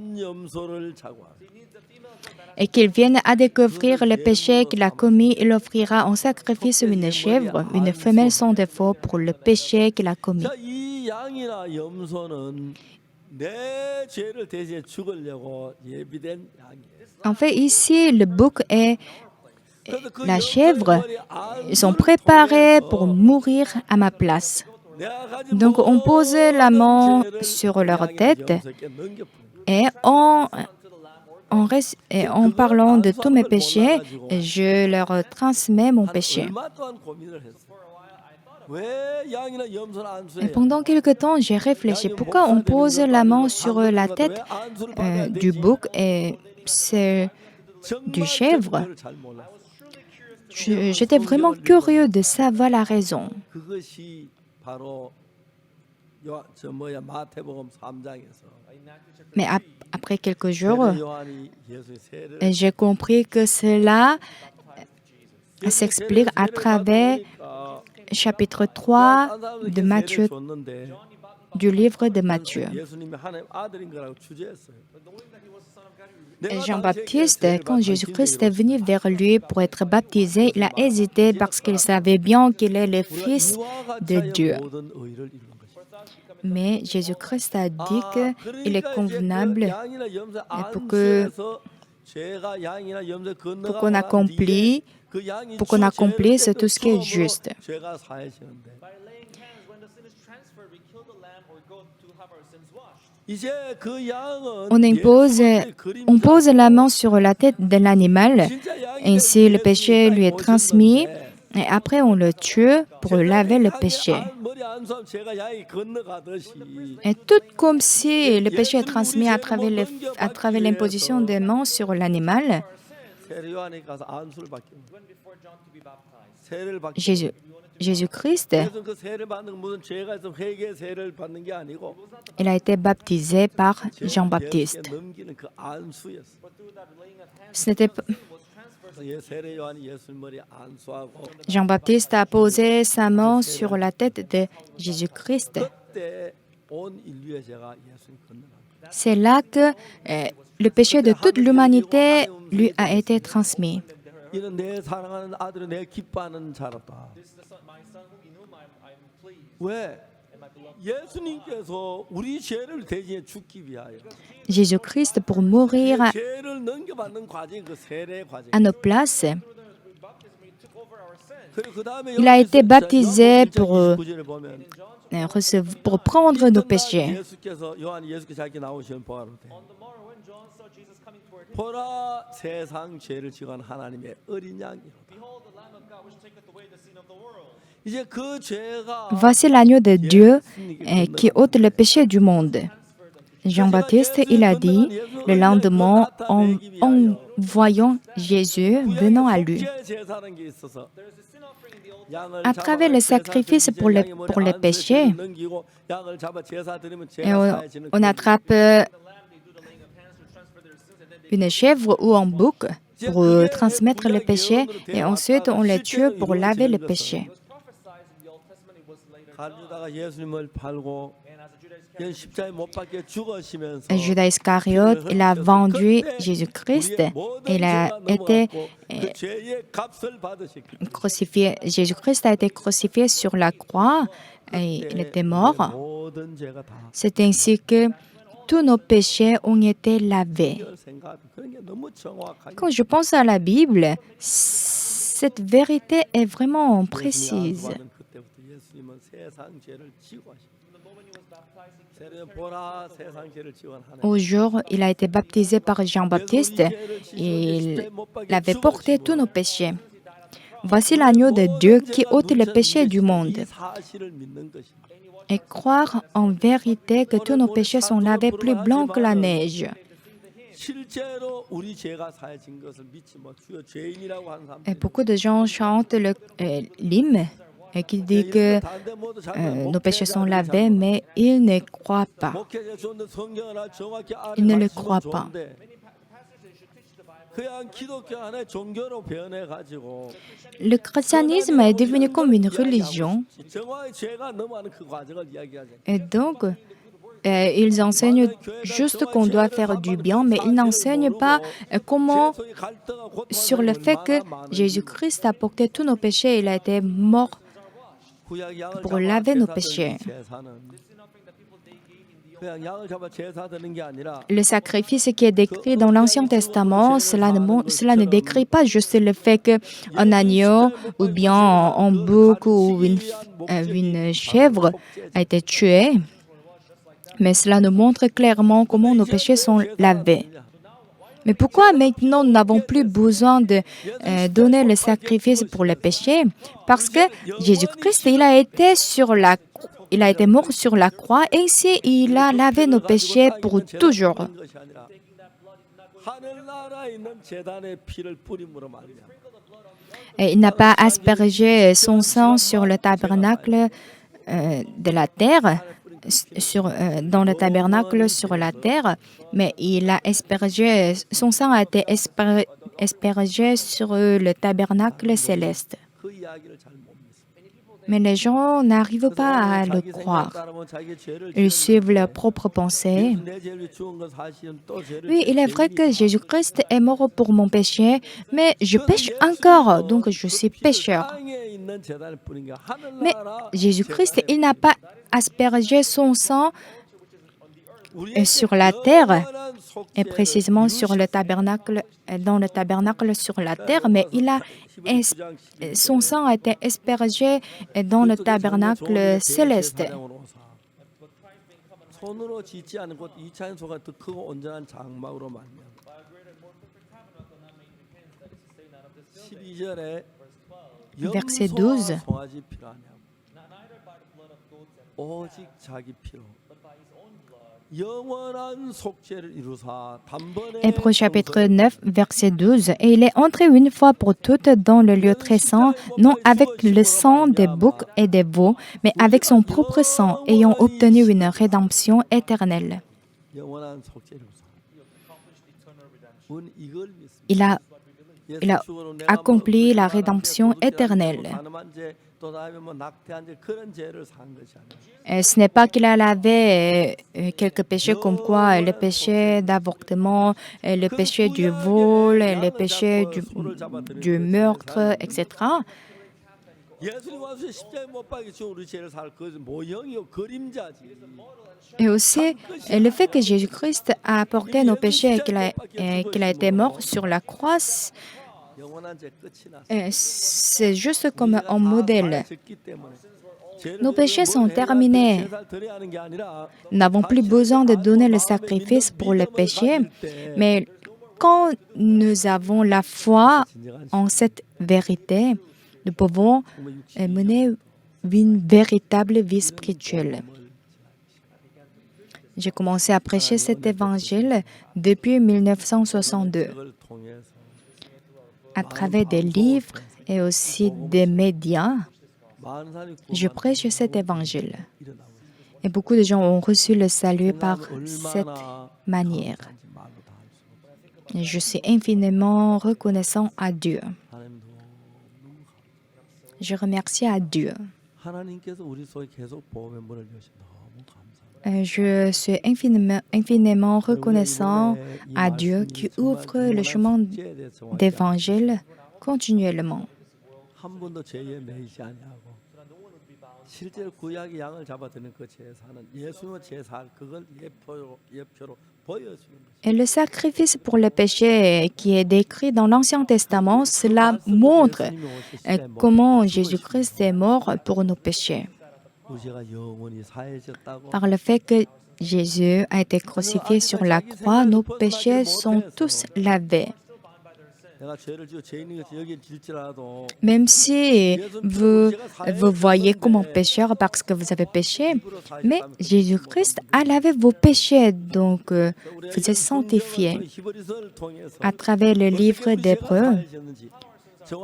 et qu'il vienne à découvrir le péché qu'il a commis, il offrira en sacrifice une chèvre, une femelle sans défaut pour le péché qu'il a commis. 이 양이나 염소는 내 죄를 대신해 죽으려고 예비된 양이에요. En fait, ici, le bouc et la chèvre sont préparés pour mourir à ma place. Donc, on pose la main sur leur tête et en parlant de tous mes péchés, je leur transmets mon péché. Et pendant quelque temps, j'ai réfléchi. Pourquoi on pose la main sur la tête du bouc et c'est du chèvre? J'étais vraiment curieux de savoir la raison. Mais après quelques jours, j'ai compris que cela s'explique à travers chapitre 3 de Matthieu, 줬는데 du livre de Matthieu. 예수님이 하나님 아들인 거라고 주제했어요. Jean-Baptiste, quand Jésus-Christ est venu vers lui pour être baptisé, il a hésité parce qu'il savait bien qu'il est le Fils de Dieu. Mais Jésus-Christ a dit qu'il est convenable pour qu'on accomplisse tout ce qui est juste. On pose la main sur la tête de l'animal, ainsi le péché lui est transmis, et après on le tue pour laver le péché. Et tout comme si le péché est transmis à travers l'imposition des mains sur l'animal, Jésus-Christ, il a été baptisé par Jean-Baptiste. Jean-Baptiste a posé sa main sur la tête de Jésus-Christ. C'est là que le péché de toute l'humanité lui a été transmis. Jésus-Christ, pour mourir à nos places, il a été baptisé pour prendre nos péchés. Voici l'agneau de Dieu qui ôte le péché du monde. Jean-Baptiste, il a dit le lendemain en voyant Jésus venant à lui. À travers le sacrifice pour les péchés, on attrape une chèvre ou un bouc pour transmettre le péché et ensuite on les tue pour laver le péché. Judas Iscariote, il a vendu Jésus-Christ. Il a été crucifié. Jésus-Christ a été crucifié sur la croix et il était mort. C'est ainsi que tous nos péchés ont été lavés. Quand je pense à la Bible, cette vérité est vraiment précise. Au jour, il a été baptisé par Jean-Baptiste. Il avait porté tous nos péchés. Voici l'agneau de Dieu qui ôte le péché du monde. Et croire en vérité que tous nos péchés sont lavés plus blancs que la neige. Et beaucoup de gens chantent l'hymne qui dit que nos péchés sont lavés, mais ils ne croient pas. Ils ne le croient pas. Le christianisme est devenu comme une religion. Et donc, ils enseignent juste qu'on doit faire du bien, mais ils n'enseignent pas comment, sur le fait que Jésus-Christ a porté tous nos péchés, il a été mort pour laver nos péchés. Le sacrifice qui est décrit dans l'Ancien Testament, cela ne décrit pas juste le fait qu'un agneau ou bien un bouc ou une chèvre a été tué, mais cela nous montre clairement comment nos péchés sont lavés. Mais pourquoi maintenant nous n'avons plus besoin de donner le sacrifice pour le péché? Parce que Jésus-Christ, il a été mort sur la croix, ainsi il a lavé nos péchés pour toujours. Et il n'a pas aspergé son sang sur le tabernacle de la terre, dans le tabernacle sur la terre, mais son sang a été aspergé sur le tabernacle céleste. Mais les gens n'arrivent pas à le croire. Ils suivent leurs propres pensées. Oui, il est vrai que Jésus-Christ est mort pour mon péché, mais je pêche encore, donc je suis pécheur. Mais Jésus-Christ, il n'a pas aspergé son sang sur la terre, et précisément sur le tabernacle, dans le tabernacle sur la terre, mais son sang a été aspergé dans le tabernacle céleste. 손으로 짓지 않은 곧 2차인 소가 더 크고 온전한 장막으로 말미암아 12절에 Verset 12. 송아지 피로 아니하고 오직 자기 피로 영원한 속죄를 이루사 단번에 Hébreux chapitre 9, verset 12. Et il est entré une fois pour toutes dans le lieu très saint, non avec le sang des boucs et des veaux, mais avec son propre sang, ayant obtenu une rédemption éternelle. 영원한 속죄를 이루사 우리는 이걸 믿습니다. Il a accompli la rédemption éternelle. Ce n'est pas qu'il a lavé quelques péchés comme quoi le péché d'avortement, le péché du vol, le péché du meurtre, etc. Et aussi, le fait que Jésus-Christ a apporté nos péchés et qu'il a été mort sur la croix, c'est juste comme un modèle. Nos péchés sont terminés. Nous n'avons plus besoin de donner le sacrifice pour les péchés, mais quand nous avons la foi en cette vérité, nous pouvons mener une véritable vie spirituelle. J'ai commencé à prêcher cet évangile depuis 1962. À travers des livres et aussi des médias, je prêche cet évangile. Et beaucoup de gens ont reçu le salut par cette manière. Et je suis infiniment reconnaissant à Dieu. Je remercie à Dieu. Je suis infiniment reconnaissant à Dieu qui ouvre le chemin d'évangile continuellement. Et le sacrifice pour le péché qui est décrit dans l'Ancien Testament, cela montre comment Jésus-Christ est mort pour nos péchés. Par le fait que Jésus a été crucifié sur la croix, nos péchés sont tous lavés. Même si vous voyez comme un pécheur parce que vous avez péché, mais Jésus-Christ a lavé vos péchés, donc vous êtes sanctifiés à travers le livre d'Hébreux.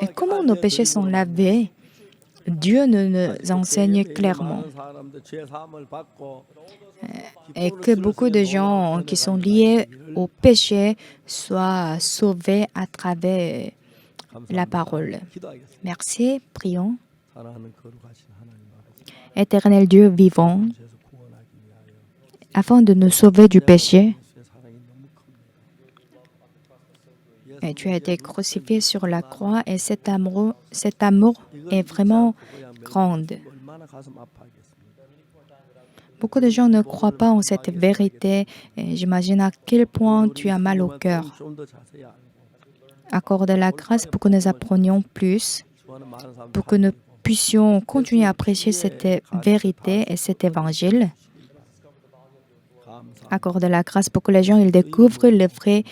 Et comment nos péchés sont lavés? Dieu nous enseigne clairement. Et que beaucoup de gens qui sont liés au péché soient sauvés à travers la parole. Merci, prions. Éternel Dieu vivant, afin de nous sauver du péché, et tu as été crucifié sur la croix et cet amour est vraiment grand. Beaucoup de gens ne croient pas en cette vérité. J'imagine à quel point tu as mal au cœur. Accorde la grâce pour que nous apprenions plus, pour que nous puissions continuer à prêcher cette vérité et cet évangile. Accorde la grâce pour que les gens ils découvrent le vrai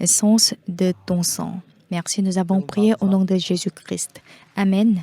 sens de ton sang. Merci, nous avons prié au nom de Jésus-Christ. Amen.